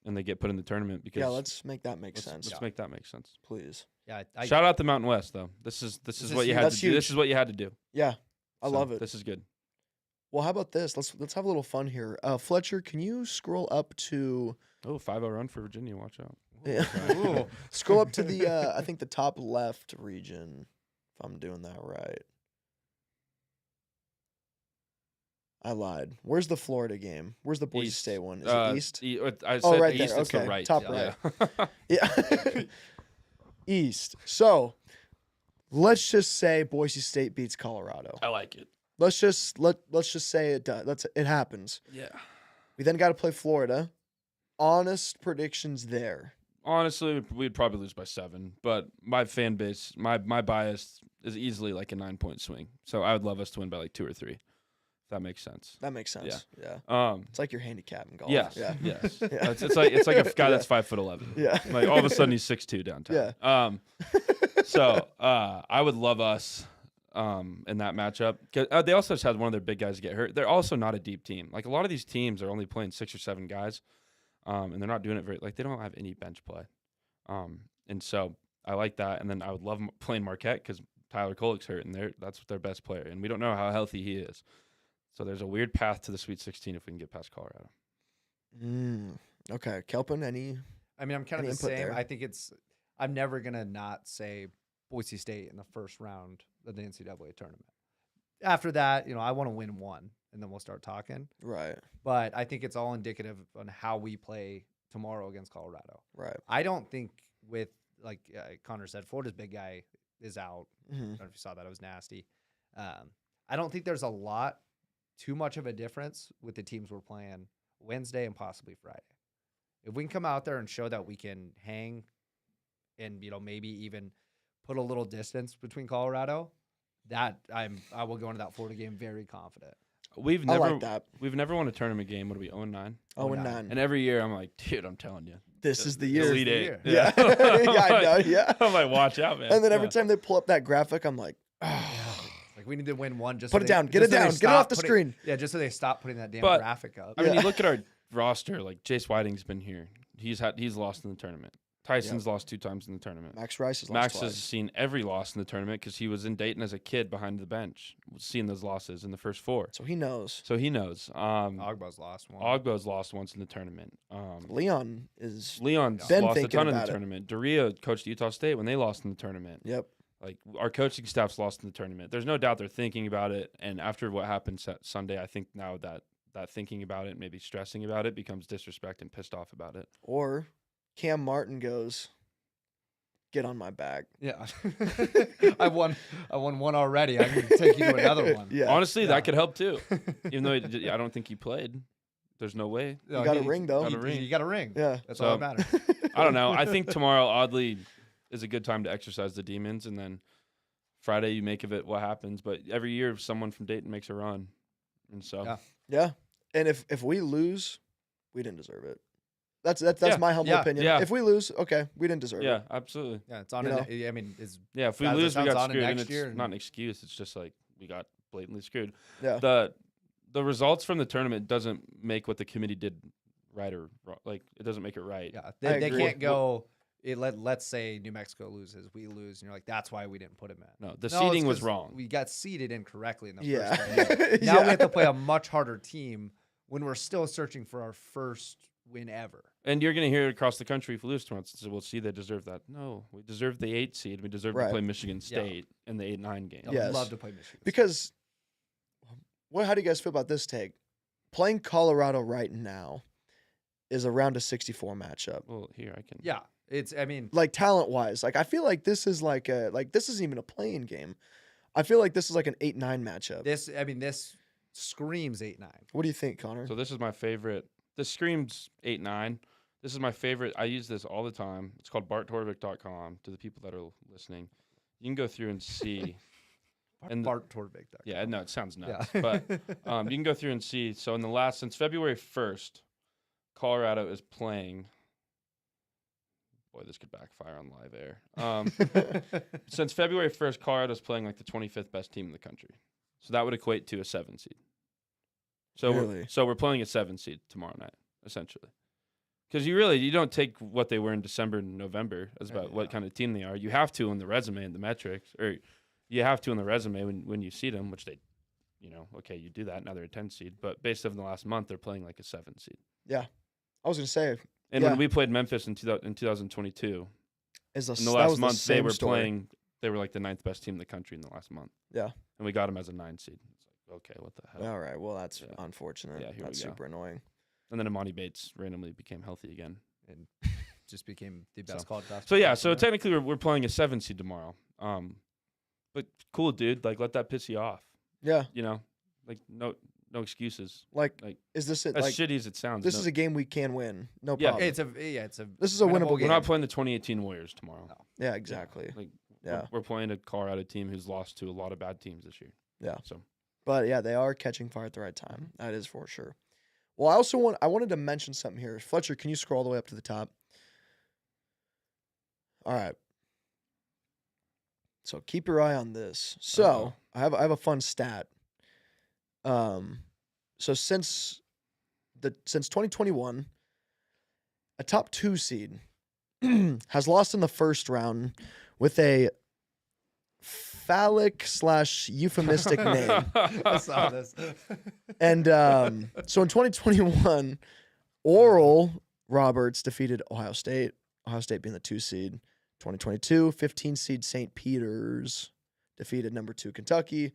and they get put in the tournament because Let's make that make sense. Let's make that make sense. Please. Yeah, Shout out the Mountain West though. This is what you had that's to do. This huge. is what you had to do. Yeah, I So, love it. This is good. Well, how about this? Let's have a little fun here. Fletcher, can you scroll up to? Oh, 5-0 run for Virginia. Watch out. Yeah. Scroll up to the I think the top left region, if I'm doing that right. I lied. Where's the Florida game? Where's the Boise East. State one? Is it East? I said right East. there. It's the Okay. right. Top yeah. Yeah. East. So let's just say Boise State beats Colorado. I like it. Let's just say it does. It happens. Yeah. We then got to play Florida. Honest predictions there. Honestly, we'd probably lose by 7, but my fan base, my bias is easily like a 9-point swing. So I would love us to win by like 2 or 3. If that makes sense. That makes sense. Yeah. It's like your handicap in golf. Yes. Yeah. Yes. Yeah. It's like a guy that's 5'11". Yeah. Like all of a sudden he's 6'2" downtown. Yeah. So I would love us in that matchup. 'Cause, they also just had one of their big guys get hurt. They're also not a deep team. Like a lot of these teams are only playing 6 or 7 guys, and they're not doing it they don't have any bench play. And so I like that. And then I would love playing Marquette because Tyler Kolek's hurt, and that's their best player, and we don't know how healthy he is. So there's a weird path to the Sweet 16 if we can get past Colorado. Okay, Kelpin, any? I mean, I'm kind of Any the input same. there? I think I'm never going to not say Boise State in the first round of the NCAA tournament. After that, I want to win one, and then we'll start talking. Right. But I think it's all indicative on how we play tomorrow against Colorado. Right. I don't think like Connor said, Florida's big guy is out. I Mm-hmm. don't know if you saw that. It was nasty. I don't think there's too much of a difference with the teams we're playing Wednesday and possibly Friday. If we can come out there and show that we can hang and, maybe even put a little distance between Colorado, I will go into that Florida game very confident. We've I never like that. We've never won a tournament game. What are we, 0-9? 0-9. And every year I'm like, dude, I'm telling you. This is the year. Elite Eight. Yeah. Yeah, I know, yeah. I'm like, watch out, man. And then every time they pull up that graphic, I'm like, Like, we need to win one. Just Put so it they- down. Get just it so they down. Get it off stop the putting- screen. Yeah, just so they stop putting that damn But, graphic up. I mean, Yeah. you look at our roster, like Jace Whiting's been here. He's lost in the tournament. Tyson's lost 2 times in the tournament. Max Rice has lost Max twice. has seen every loss in the tournament because he was in Dayton as a kid behind the bench, seeing those losses in the first 4. So he knows. So he knows. Ogbo's lost one. Ogbo's lost once in the tournament. Leon's is Leon's been lost a thinking ton in the about it. tournament. Doria coached Utah State when they lost in the tournament. Yep. Like, our coaching staff's lost in the tournament. There's no doubt they're thinking about it. And after what happened Sunday, I think now that thinking about it, maybe stressing about it, becomes disrespect and pissed off about it. Or Cam Martin goes, get on my back. Yeah. I won one already. I can take you to another one. Yeah. Honestly, that could help too. Even though I don't think he played. There's no way. No, You got a ring, though. Got a ring. You got a ring. Yeah. That's So- all that matters. I don't know. I think tomorrow, oddly, is a good time to exercise the demons. And then Friday, you make of it what happens. But every year, someone from Dayton makes a run. And so, Yeah. Yeah. And if we lose, we didn't deserve it. That's Yeah. my humble Yeah. opinion. Yeah. If we lose, okay, we didn't deserve yeah, it. absolutely. Yeah, it's on. You know? I mean, it's Yeah, if we Guys, that lose, we sounds got on to screwed. And next it's year. not an excuse. It's just like we got blatantly screwed. Yeah. The results from the tournament doesn't make what the committee did right or wrong. Like, it doesn't make it right. yeah. I They agree. can't go. Let's say New Mexico loses, we lose, and you're like, that's why we didn't put him in. No, the No, it's seeding was 'cause wrong. We got seeded incorrectly in the Yeah. first place. Now Yeah. we have to play a much harder team when we're still searching for our first win ever. And you're going to hear it across the country if we lose tomorrow. So we'll see they deserve that. No, we deserve the 8 seed. We deserve Right. to play Michigan State in the 8-9 game. I would Yes. love to play Michigan. Because how do you guys feel about this take? Playing Colorado right now is a round of 64 matchup. Well, here I can. Yeah, I mean, Like talent wise, like I feel like this is this isn't even a playing game. I feel like this is like an 8-9 matchup. this screams 8-9. What do you think, Connor? So this is my favorite. This screams 8-9. This is my favorite. I use this all the time. It's called barttorvik.com. To the people that are listening, you can go through and see. And Bart Torvik. yeah, no, it sounds nuts. Yeah. But you can go through and see. So since February 1st, Colorado is playing. Boy, this could backfire on live air. Since February 1st, Colorado's playing like the 25th best team in the country. So that would equate to a 7 seed. So Really? we're playing a 7 seed tomorrow night, essentially. Because you don't take what they were in December and November as about what kind of team they are. You have to in the resume and the metrics, or you have to in the resume when you see them, which they, okay, you do that. Now they're a 10 seed. But based on the last month, they're playing like a 7 seed. Yeah, I was gonna say. And Yeah. when we played Memphis in 2022, Is in the that last was month, they same were story. playing. They were like the 9th best team in the country in the last month. Yeah. And we got them as a 9 seed. It's like, okay, what the hell? All right. Well, that's Yeah. unfortunate. Yeah, here we That's go. super annoying. And then Amani Bates randomly became healthy again. And just became the best So- college basketball. So yeah, player. so technically we're playing a 7 seed tomorrow. But cool, dude. Like, let that piss you off. Yeah. Like no excuses. Like, Like, is this it? as Like, shitty as it sounds. this is a game we can win. No Yeah. problem. it's a This is a winnable we're game. not playing the 2018 Warriors tomorrow. No. Yeah, exactly. Like, Yeah. we're playing a Colorado team who's lost to a lot of bad teams this year. Yeah. So But yeah, they are catching fire at the right time. That is for sure. Well, I wanted to mention something here. Fletcher, can you scroll all the way up to the top? All right. So keep your eye on this. So I have a fun stat. So since 2021, a top 2 seed has lost in the first round with a phallic / euphemistic name. I saw this. And so in 2021, Oral Roberts defeated Ohio State being the 2 seed. 2022, 15 seed St. Peter's defeated number 2 Kentucky.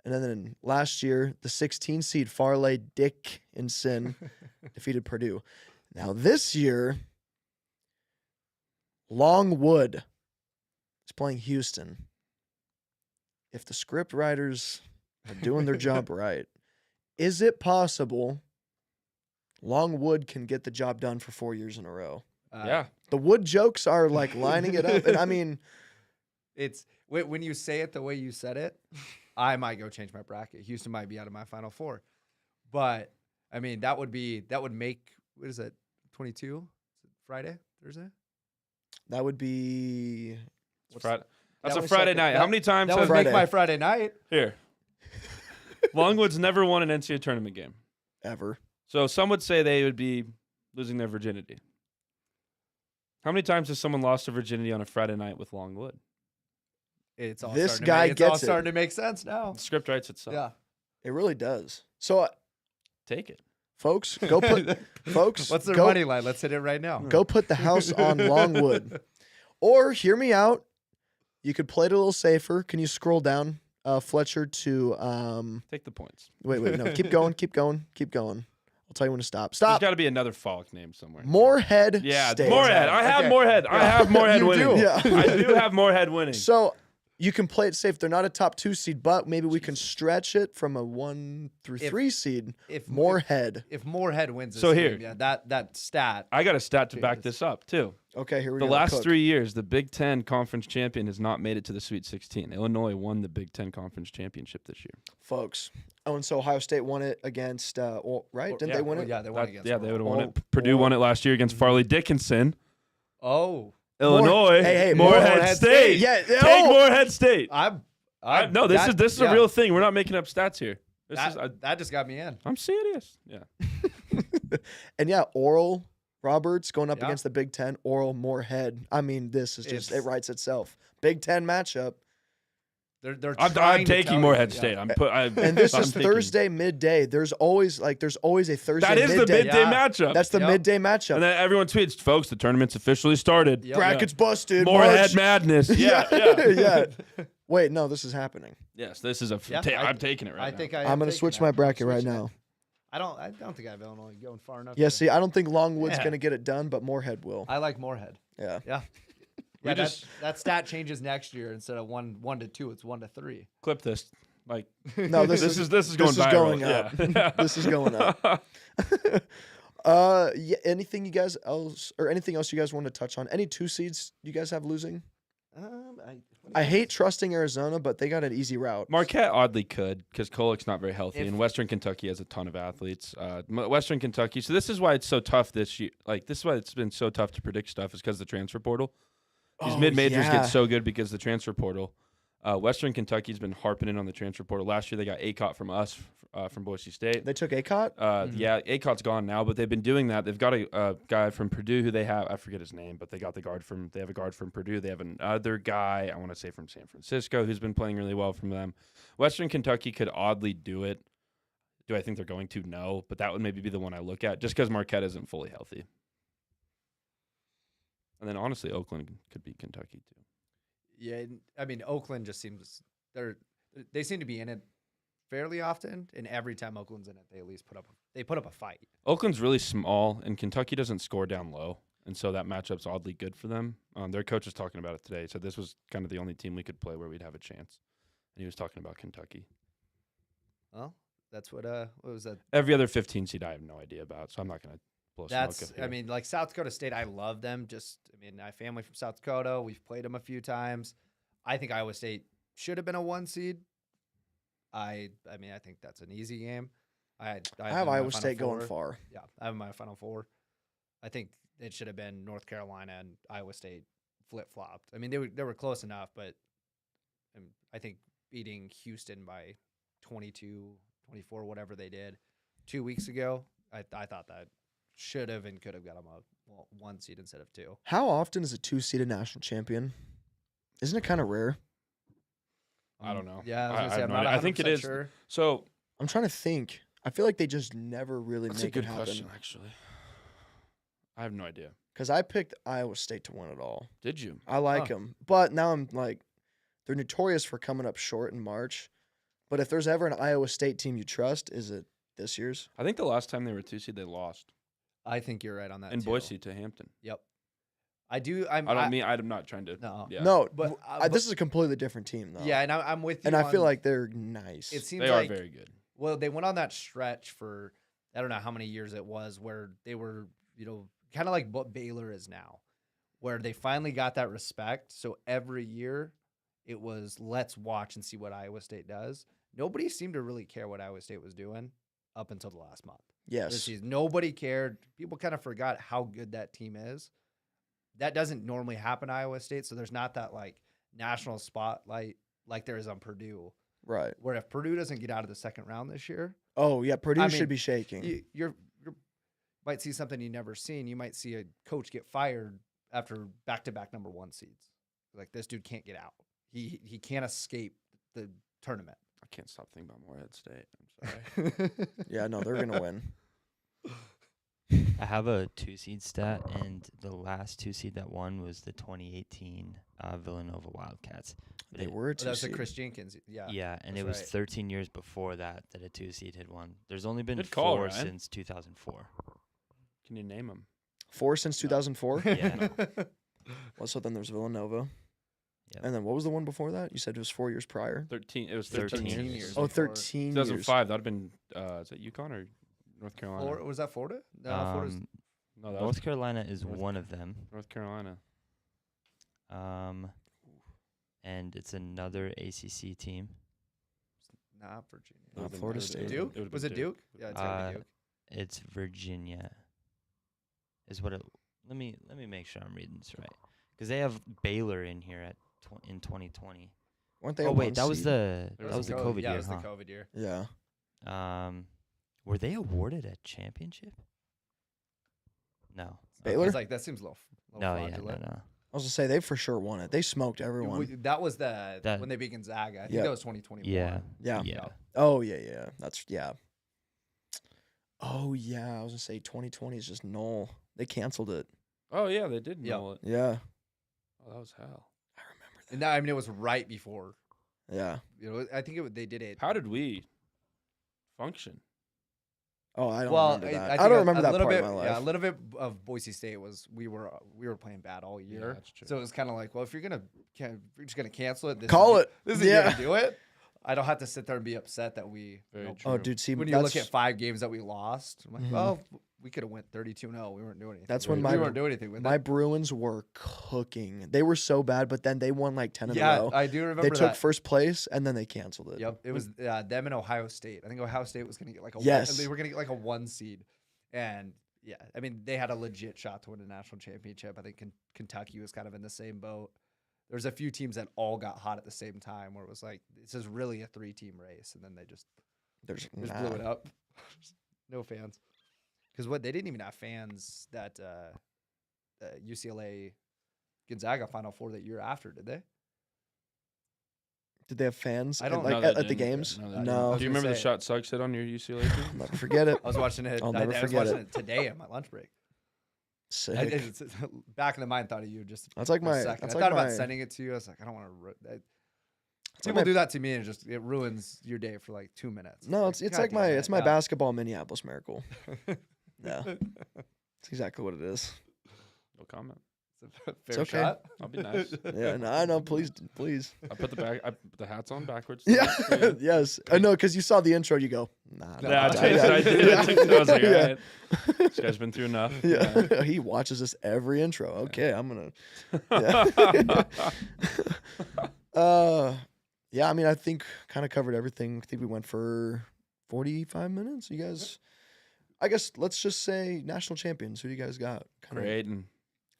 And then last year, the 16 seed Farley Dickinson defeated Purdue. Now this year, Longwood is playing Houston. If the script writers are doing their job right, is it possible Longwood can get the job done for 4 years in a row? Yeah. The Wood jokes are like lining it up. And I mean, It's when you say it the way you said it, I might go change my bracket. Houston might be out of my Final Four. But, I mean, that would make, what is it, 22? Friday? Thursday? that would be Friday. That's that a was Friday second- night. How many times That has would make Friday. my Friday night. here? Longwood's never won an NCAA tournament game. ever. So some would say they would be losing their virginity. How many times has someone lost their virginity on a Friday night with Longwood? It's all This starting guy to make, it's all gets it. starting to make sense now. The script writes itself. Yeah. It really does. So, Take it. folks, go put folks. What's their go, money line? Let's hit it right now. Go put the house on Longwood, or hear me out. You could play it a little safer. Can you scroll down, Fletcher, to Take the points. wait, no, keep going. I'll tell you when to stop. There's Stop. got to be another Falk name somewhere. Moorhead. Yeah, State. Moorhead. I have Okay. Moorhead. I have Moorhead You winning. do. Yeah. I do have Moorhead winning. So you can play it safe. They're not a top 2 seed, but maybe we can stretch it from a 1 through 3 seed. If Moorhead. if Moorhead wins this So game, here. yeah, that stat. I got a stat to back Jesus. this up too. Okay, here we The go. last Cook. 3 years, the Big Ten conference champion has not made it to the Sweet 16. Illinois won the Big Ten conference championship this year. folks. Oh, and so Ohio State won it against, right? Didn't they win it? Yeah, they won against. Yeah, they would have Oral. won it. Purdue won it last year against Farley Dickinson. Oh, Illinois, hey, Moorhead Moorhead State. Yeah. Take oh! Moorhead State. no, This is a real thing. We're not making up stats here. That just got me in. I'm serious. Yeah. And yeah, Oral Roberts going up Yeah. against the Big Ten. Oral Moorhead. I mean, this is just, it It's- writes itself. Big Ten matchup. They're I'm trying to tell taking you, Moorhead yeah. State. And this is Thursday midday. There's always a Thursday That is midday. the midday Yeah. matchup. That's the Yep. midday matchup. And then everyone tweets, folks, the tournament's officially started. Yep. Brackets busted. Moorhead March. madness. Yeah. yeah. Wait, no, this is happening. Yes, this is Yeah, I'm taking it right I now. think I'm going to taking switch that. my I'm bracket right switching it. now. I don't think I have Illinois going far enough. Yeah, to- see, I don't think Longwood's Yeah. going to get it done, but Moorhead will. I like Moorhead. Yeah. Yeah. We Yeah, just- that stat changes next year. Instead of 1 to 2, it's 1 to 3. Clip this. Like No, this is going viral. going up. Yeah. This is going up. Yeah, anything you guys else or anything else you guys want to touch on? Any 2 seeds you guys have losing? I hate trusting Arizona, but they got an easy route. Marquette oddly could because Kolek's not very healthy, If- and Western Kentucky has a ton of athletes. Western Kentucky. So this is why it's so tough this year. Like this is why it's been so tough to predict stuff is because the transfer portal. These mid majors yeah. get so good because of the transfer portal. Western Kentucky's been harping in on the transfer portal. Last year they got ACOT from us from Boise State. They took ACOT? Yeah, ACOT's gone now, but they've been doing that. They've got a guy from Purdue who they have. I forget his name, but they got the guard from. They have a guard from Purdue. They have another guy. I want to say from San Francisco who's been playing really well from them. Western Kentucky could oddly do it. Do I think they're going to? No, but that would maybe be the one I look at just because Marquette isn't fully healthy. And then honestly, Oakland could beat Kentucky too. Yeah, I mean Oakland just seems they seem to be in it fairly often, and every time Oakland's in it, they at least put up a fight. Oakland's really small, and Kentucky doesn't score down low, and so that matchup's oddly good for them. Their coach was talking about it today, so this was kind of the only team we could play where we'd have a chance. And he was talking about Kentucky. Well, that's what was that? Every other 15 seed I have no idea about, so I'm not going to blow smoke That's up here. I mean, like South Dakota State, I love them. I have family from South Dakota. We've played them a few times. I think Iowa State should have been a 1 seed. I mean, I think that's an easy game. I have them in my Iowa Final State going Four. far. Yeah, I have my Final Four. I think it should have been North Carolina and Iowa State flip-flopped. I mean, they were close enough, but I think beating Houston by 22, 24, whatever they did 2 weeks ago, I thought that should have and could have got them a 1 seed instead of 2. How often is a 2 seeded national champion? Isn't it kind of rare? I don't know. Yeah, I was I gonna say have I'm no not. idea. I think it 100% is. Sure. So I'm trying to think. I feel like they just never really that's a make it good happen. question, actually. I have no idea. Because I picked Iowa State to win it all. Did you? I like them, but now I'm like, they're notorious for coming up short in March. But if there's ever an Iowa State team you trust, is it this year's? I think the last time they were 2 seed, they lost I think you're right on that. in too. Boise to Hampton. Yep. I do. I'm not trying to. No. Yeah. No, But, but this is a completely different team, though. Yeah, and I'm with you. and I feel on- like they're nice. it seems They like are very good. well, they went on that stretch for I don't know how many years it was where they were, kind of like what Baylor is now, where they finally got that respect. So every year it was let's watch and see what Iowa State does. Nobody seemed to really care what Iowa State was doing up until the last month. This yes. season. Nobody cared. People kind of forgot how good that team is. That doesn't normally happen at Iowa State, so there's not that like national spotlight like there is on Purdue. Right. Where if Purdue doesn't get out of the second round this year, Oh, yeah. Purdue I should mean, be shaking. you might see something you've never seen. You might see a coach get fired after back-to-back number 1 seeds. Like this dude can't get out. He can't escape the tournament. I can't stop thinking about Morehead State. I'm sorry. Yeah, no, they're going to win. I have a 2 seed stat, and the last 2 seed that won was the 2018 Villanova Wildcats. But They it- were a But that's 2 a Chris Jenkins. Yeah. Yeah, and that's it was right. 13 years before that a 2 seed had won. There's only been Good call, 4 Ryan. since 2004. Can you name them? 4 since 2004? Yeah. Well, so then there's Villanova. Yep. And then what was the one before that? You said it was 4 years prior? 13. It was 13, 13 years. years. Oh, before. 13 years. 2005. That would have been. Is that UConn or North Carolina? Was that Florida? No, Florida's No, that was North Carolina is North one of them. North Carolina. And it's another ACC team. not Virginia. Not Would've been- Florida would've State. been- Duke? would've Was been it Duke? Yeah, it's gotta be Uh, Duke. It's Virginia. Is what it. Let me make sure I'm reading this right, because they have Baylor in here at in 2020. Weren't they Oh a wait, one that was seed? the There that was the a COVID yeah, year, it was huh? the COVID year. Yeah. Were they awarded a championship? No. Baylor? I was like, that seems a little No, yeah, fraudulent. no. I was going to say, they for sure won it. They smoked everyone. That was the That- when they beat Gonzaga. I think Yeah. that was 2021. Yeah. Yeah. Yeah. Oh, yeah. That's, yeah. Oh, yeah. I was going to say 2020 is just null. They canceled it. Oh yeah, they did Yeah. know it. Yeah. Oh, that was hell. I remember And that, I mean, it was right before. that. Yeah. I think they did it. How did we function? Oh, I don't well, remember that. think I don't a remember that little part bit, of my life. Yeah, a little bit of Boise State was we were playing bad all year. that's true. So it was kind of like, well, if you're just gonna cancel it, this Call is, it. This is Yeah. gonna do it. I don't have to sit there and be upset that we. Very you know, true. Oh, dude, see, when you look that's- at 5 games that we lost, I'm like, Mhm. well, we could have went 32-0. We weren't doing anything. That's when we my- weren't doing anything with my it. Bruins were cooking. They were so bad, but then they won like 10 in a Yeah, row. I do remember They that. took first place, and then they canceled it. Yep, it was them and Ohio State. I think Ohio State was going to get like a Yes. they were going to get like a 1 seed, and yeah, I mean they had a legit shot to win a national championship. I think Kentucky was kind of in the same boat. There's a few teams that all got hot at the same time, where it was like this is really a 3-team race, and then they just There's blew it up. No fans, because they didn't even have fans that UCLA Gonzaga Final Four that year after, did they? Did they have fans? I don't like know. at They the didn't. games? No, they No. didn't. Do you remember the say- shot Suggs hit on your UCLA team? I'll never forget it. I was watching it. I'll I never was forget watching it. it today at my lunch break. Sick. Back in the mind, thought of you just. That's like for a my- second. that's I like thought about my- sending it to you. I was like, I don't want to. like People my- do that to me, and it ruins your day for like 2 minutes. No, it's God like damn my it, it's my yeah. basketball Minneapolis Miracle. Yeah, it's exactly what it is. No comment. It's a fair okay. shot. I'll be nice. Yeah, no, I know. Please. I put the hats on backwards. Yeah, For you. yes. I know because you saw the intro. You go, nah. Yeah, no, I did. I was like, Yeah. all right. This guy's been through enough. Yeah, he watches this every intro. Okay, I'm gonna. Yeah. Yeah. I mean, I think kind of covered everything. I think we went for 45 minutes. You guys, I guess let's just say national champions. Who do you guys got?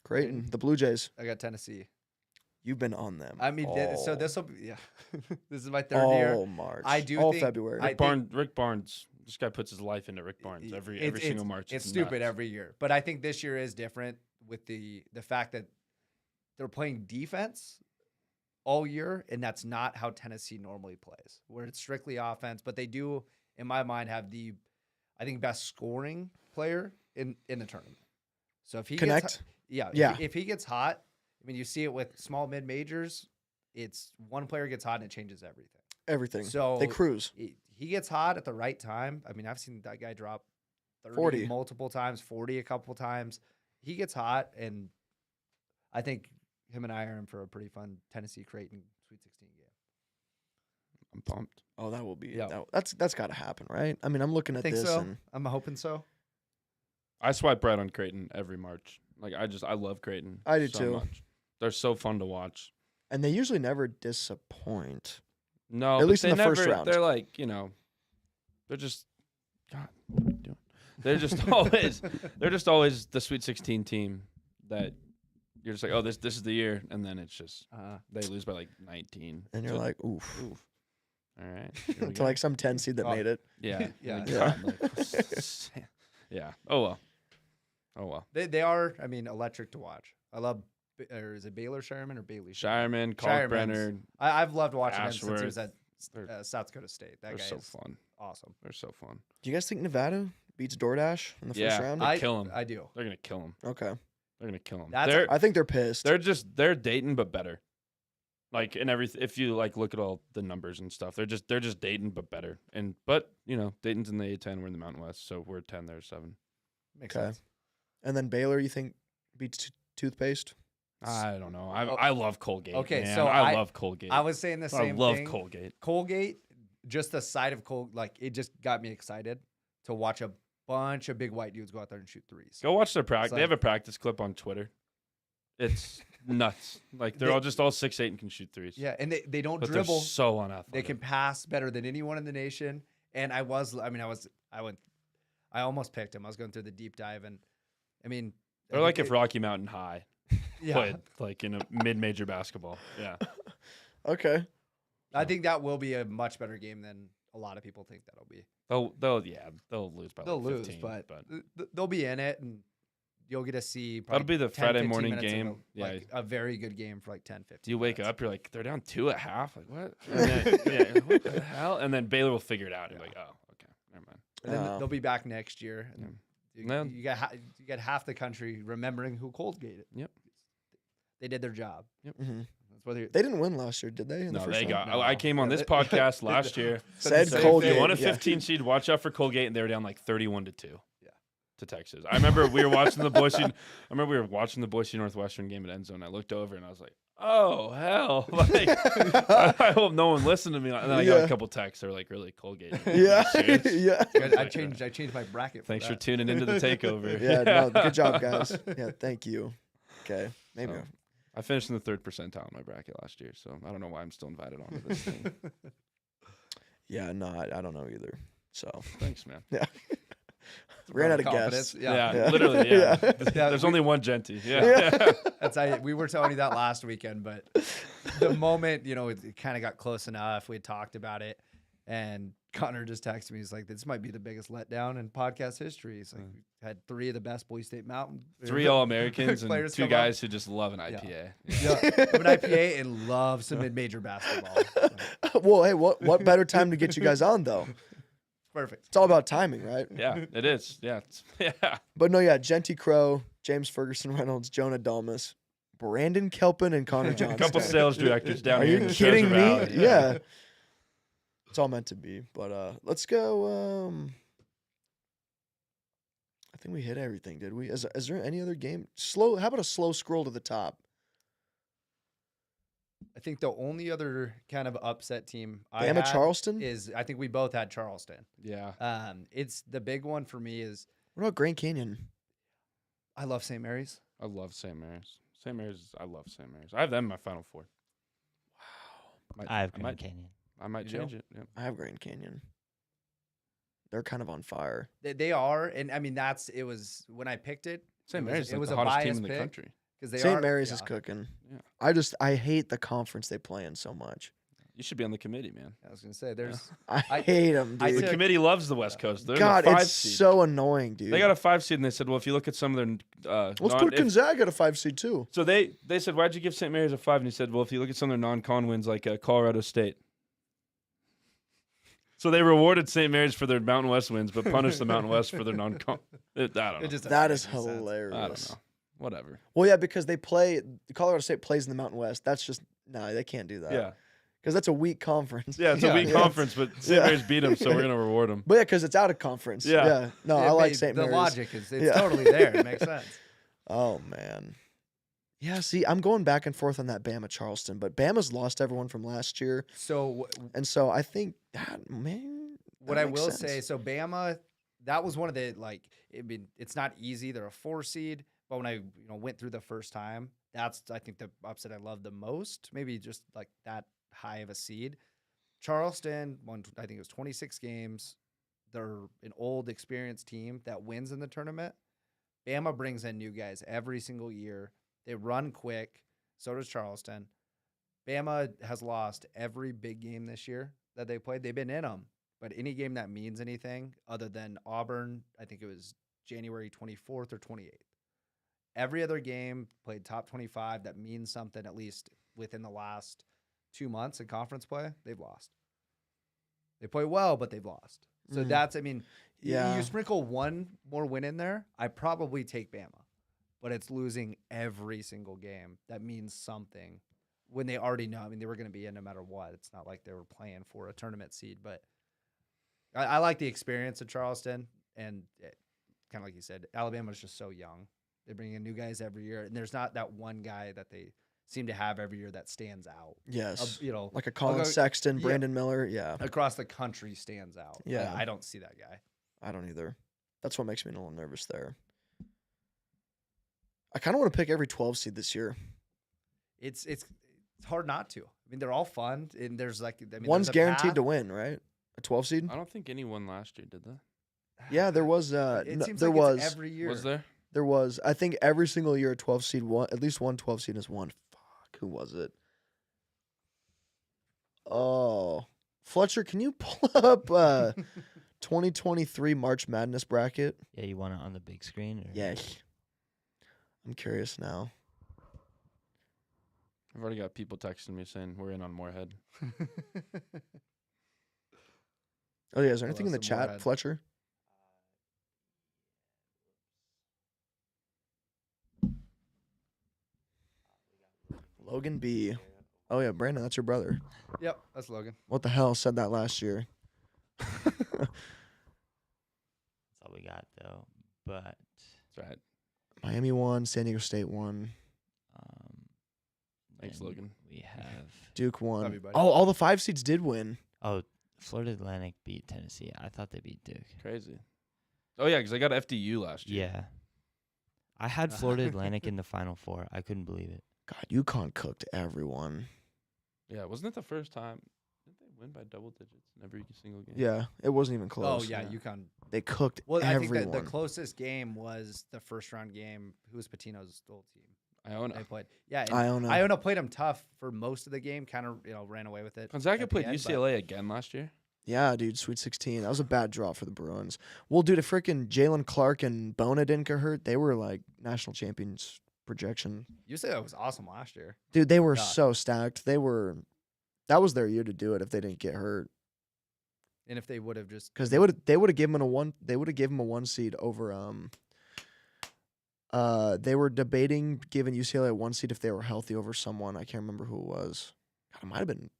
Creighton, the Blue Jays. I got Tennessee. You've been on them. I mean, so all- this will be this is my third all year. March. I do all think- February. I- Rick Barnes. This guy puts his life into Rick Barnes every single March. It's stupid nuts. every year, but I think this year is different with the fact that they're playing defense all year, and that's not how Tennessee normally plays, where it's strictly offense. But they do, in my mind, have the, I think, best scoring player in the tournament. So if he Connect? If he gets hot, I mean, you see it with small mid majors. It's one player gets hot and it changes everything. Everything. So they cruise. He gets hot at the right time. I mean, I've seen that guy drop 40 multiple times, 40 a couple times. He gets hot, and I think him and I are in for a pretty fun Tennessee Creighton Sweet 16 game. I'm pumped. Oh, that will be. Yeah. That's got to happen, right? I mean, I'm looking at Think this. so. And I'm hoping so. I swipe right on Creighton every March. Like I love Creighton. I do so too. Much. They're so fun to watch. And they usually never disappoint. No, At but least in they the first round. They're like, they're just, God, what are you doing? They're just always the Sweet 16 team that you're just like, oh, this is the year, and then it's just they lose by like 19, And you're like, oof. All right, here we To go. like some 10 seed that made it. Yeah, Yeah. yeah. Oh well. They are, I mean, electric to watch. I love, or is it Baylor Shireman or Bailey Shireman, Shireman's- Kalkbrenner, I've loved watching him since he was Ashworth. at South Dakota State. That they're guy so is fun. awesome. They're so fun. Do you guys think Nevada beats DoorDash in the first Yeah. round? They kill him. I do. They're gonna kill him. Okay. They're gonna kill him. That's I think they're pissed. They're Dayton but better. Like in everything, if you like look at all the numbers and stuff, they're just Dayton but better. But Dayton's in the A10, we're in the Mountain West, so we're 10, they're 7. Makes Okay. sense. And then Baylor, you think beats toothpaste? I don't know. I love Colgate. Okay, man. so I love Colgate. I was saying the same I love thing. Colgate. Colgate, just the sight of Colgate, like it just got me excited to watch a bunch of big white dudes go out there and shoot threes. Go watch their practice. It's They have a like- practice clip on Twitter. It's nuts. Like they're all 6'8" and can shoot threes. Yeah, and they don't But dribble. they're so unathletic. They can pass better than anyone in the nation. And I almost picked him. I was going through the deep dive, and I mean, They're like if Rocky Mountain High yeah, played like in a mid-major basketball. Yeah. Okay. I think that will be a much better game than a lot of people think that'll be. They'll lose by They'll like lose, 15, but they'll be in it, and you'll get to see. That'll be the 10, Friday 15 morning minutes of game. like a very good game for like 10, 15 Do you wake minutes. up? You're like, they're down 2 at half. Like what? And then, what the hell? And then Baylor will figure it out. You're like, oh, okay, never mind. And then they'll be back next year. And Yeah. you got half the country remembering who Colgate is. Yep. They did their job. Mhm. That's whether They didn't win last year, did they? In the No, first they round? got. I came on this podcast last year. Said Said Colgate. if you want a yeah. 15 seed, watch out for Colgate, and they were down like 31-2. Yeah. To Texas. I remember we were watching the Boise Northwestern game at End Zone. I looked over and I was like, oh hell! Like, I hope no one listened to me. And then I got Yeah. a couple texts. They're like, really, Colgate? Yeah. Serious? yeah. Good. I changed my bracket. Thanks for that. tuning into the takeover. Yeah. No, good job, guys. Yeah. Thank you. Okay. Maybe. So, I finished in the 3rd percentile in my bracket last year, so I don't know why I'm still invited onto this thing. Yeah. No, I don't know either. So Thanks, man. yeah. Ran out of Confidence. guests. Yeah, Yeah. literally. Yeah. Yeah. There's only one Genty. Yeah. We were telling you that last weekend, but the moment it kind of got close enough, we had talked about it, and Connor just texted me. He's like, "This might be the biggest letdown in podcast history." He's like, "We had 3 of the best Boise State Mountain, 3 All-Americans and players 2 come guys up. who just love an IPA. Yeah, I'm an IPA and love some mid-major basketball. So, Well, hey, what better time to get you guys on though? perfect. It's all about timing, right? Yeah, it is. Yeah. Yeah. But no, yeah, Genty Crow, James Ferguson Reynolds, Jonah Dalmas, Brandon Kelpin, and Connor A Johnstone. couple sales directors down Are here. you in the kidding me? Treasure Valley. Yeah. It's all meant to be. But let's go. I think we hit everything, did we? Is there any other game? How about a slow scroll to the top? I think the only other kind of upset team Bama Charleston? is I think we both had Charleston. Yeah. It's the big one for me is What about Grand Canyon? I love St. Mary's. I love St. Mary's. I love St. Mary's. I have them in my Final Four. Wow. I have Grand Canyon. I might You do? change it. Yeah. I have Grand Canyon. They're kind of on fire. They are, and I mean it was when I picked it. St. it was- Mary's it like was the a hottest team biased in the pick. country. Because St. Mary's yeah. is cooking. Yeah. I hate the conference they play in so much. You should be on the committee, man. I was gonna say there's. I hate them, I dude. The committee loves the West Coast. They're God, in the 5 it's seed. so annoying, dude. They got a 5 seed, and they said, well, if you look at some of their Let's put Gonzaga at a 5 seed too. So they said, why'd you give St. Mary's a 5? And he said, well, if you look at some of their non-con wins, like Colorado State. So they rewarded St. Mary's for their Mountain West wins, but punished the Mountain West for their non-con. I don't know. That is hilarious. I don't know. Whatever. Well, yeah, because Colorado State plays in the Mountain West. That's just, no, they can't do that. Yeah. Because that's a weak conference. Yeah, it's a weak conference, but St. Mary's beat them, so we're going to reward them. But yeah, because it's out of conference. Yeah. No, I like St. Mary's. The logic is totally there. It makes sense. Oh, man. Yeah, see, I'm going back and forth on that Bama Charleston, but Bama's lost everyone from last year. So I think that, man. What I will say, so Bama, that was one of the, like, it's not easy. They're a 4 seed, but when I went through the first time, that's, I think, the upset I love the most. Maybe just like that high of a seed. Charleston won, I think it was 26 games. They're an old, experienced team that wins in the tournament. Bama brings in new guys every single year. They run quick. So does Charleston. Bama has lost every big game this year that they played. They've been in them. But any game that means anything other than Auburn, I think it was January 24th or 28th. Every other game played top 25 that means something, at least within the last 2 months in conference play, they've lost. They play well, but they've lost. So that's, I mean, you sprinkle one more win in there, I probably take Bama. But it's losing every single game. That means something when they already know. I mean, they were going to be in no matter what. It's not like they were playing for a tournament seed. But I like the experience of Charleston. And kind of like you said, Alabama's just so young. They bring in new guys every year. And there's not that one guy that they seem to have every year that stands out. Yes. Like a Colin Sexton, Brandon Miller. Yeah. Across the country stands out. Yeah. I don't see that guy. I don't either. That's what makes me a little nervous there. I kind of want to pick every 12 seed this year. It's hard not to. I mean, they're all fun, and there's like, I mean, one's there's a guaranteed path. to win, right? A 12 seed. I don't think anyone last year did that. Yeah, there was. It seems there like was it's every year. Was there? There was. I think every single year a 12 seed won. At least one 12 seed has won. Fuck, who was it? Oh, Fletcher, can you pull up 2023 March Madness bracket? Yeah, you want it on the big screen? Or? Yeah. I'm curious now. I've already got people texting me saying we're in on Moorhead. Oh, yeah. Is there anything in the some chat, Moorhead. Fletcher? Logan B. Oh, yeah. Brandon, that's your brother. Yep, that's Logan. What the hell? Said that last year. That's all we got, though. But That's right. Miami won. San Diego State won. Thanks, then Logan. We have Duke won. Love you, buddy. Oh, all the 5 seeds did win. Florida Atlantic beat Tennessee. I thought they beat Duke. Crazy. Oh, yeah, because I got FDU last year. Yeah. I had Florida Atlantic in the Final Four. I couldn't believe it. God, UConn cooked everyone. Yeah, wasn't it the first time? Didn't they win by double digits in every single game? Yeah, it wasn't even close. Oh, yeah, UConn. They cooked Well, everyone. I think that the closest game was the first round game. Who was Patino's old team? Iona. They played. Yeah, and Iona. Iona played them tough for most of the game. Kind of, ran away with it. Gonzaga at the played end, but- UCLA again last year. Yeah, dude, Sweet 16. That was a bad draw for the Bruins. Well, dude, if freaking Jalen Clark and Bona didn't get hurt, they were like national champions projection. UCLA was awesome last year. Dude, they were Yeah. so stacked. That was their year to do it if they didn't get hurt. And if they would have just Because they would have given him a 1 seed over they were debating giving UCLA a 1 seed if they were healthy over someone. I can't remember who it was. God, it might have been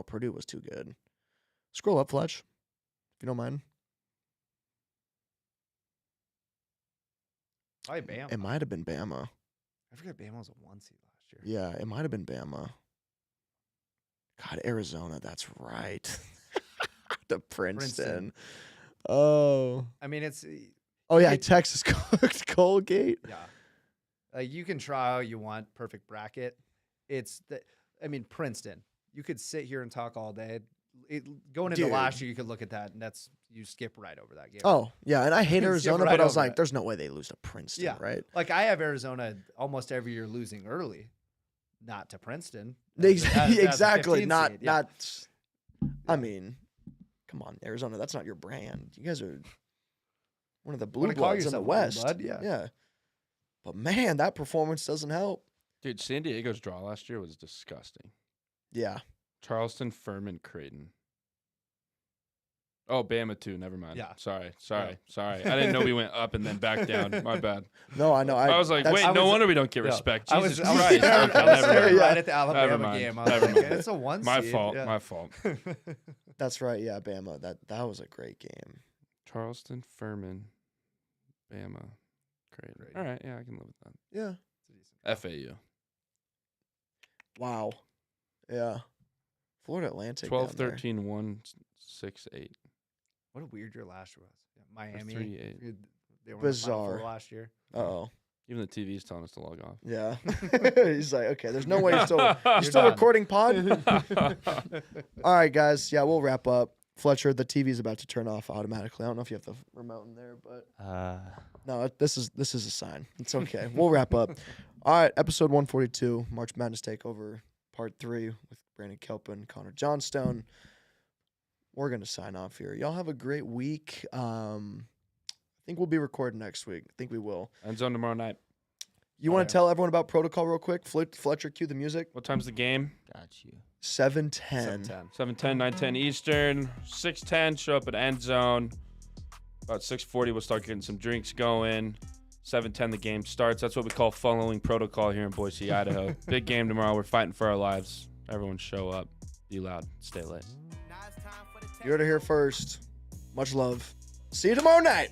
Purdue was too good. Scroll up, Fletch, if you don't mind. probably Bama. It might have been Bama. I forget Bama was a 1 seed last year. Yeah, it might have been Bama. God, Arizona, that's right. The Princeton. Oh. I mean, it's Oh, yeah, Texas cooked Colgate. yeah. You can try all you want, perfect bracket. Princeton. You could sit here and talk all day. Going into Dude. last year, you could look at that, and you skip right over that game. Oh, yeah, and I hate Skip Arizona, right but I was over like, it. there's no way they lose to Princeton, Yeah. right? Like I have Arizona almost every year losing early. not to Princeton. As a Exactly. 15 Not seed, yeah. not. I mean, come on, Arizona. That's not your brand. You guys are one of the blue Wanna call bloods in the yourself a blue West. blood? Yeah. Yeah. But man, that performance doesn't help. Dude, San Diego's draw last year was disgusting. Yeah. Charleston, Furman, Creighton. Oh, Bama too. Never mind. Yeah. Sorry. I didn't know we went up and then back down. My bad. No, I know. I was like, wait, no wonder we don't get respect. I Jesus was Christ. staring Okay, never mind. right at the Never Alabama mind. game. I was Never like, mind. it's a 1 My seed. fault. Yeah. My fault. That's right. Yeah, Bama. That was a great game. Charleston, Furman, Bama, Creighton. All right. Yeah, I can live with that. Yeah. FAU. Wow. Yeah. Florida Atlantic. 12, down there. 13, 1, 6, 8. What a weird year last year was. Yeah, Miami. 3-8. They were in the Final Four Bizarre. last year. Uh-oh. Even the TV's telling us to log off. Yeah. He's like, okay, there's no way you're still done. recording pod. All right, guys. Yeah, we'll wrap up. Fletcher, the TV's about to turn off automatically. I don't know if you have the remote in there, but no, this is a sign. It's okay. We'll wrap up. All right, episode 142, March Madness Takeover, part 3 with Brandon Kelpin, Connor Johnstone. We're gonna sign off here. Y'all have a great week. I think we'll be recording next week. I think we will. End zone tomorrow night. You want to tell everyone about protocol real quick? Fletcher, cue the music. What time's the game? Got you. 7:10. 7:10, 9:10 Eastern. 6:10, show up at end zone. About 6:40, we'll start getting some drinks going. 7:10, the game starts. That's what we call following protocol here in Boise, Idaho. Big game tomorrow. We're fighting for our lives. Everyone show up. Be loud. Stay late. You heard it here first. Much love. See you tomorrow night.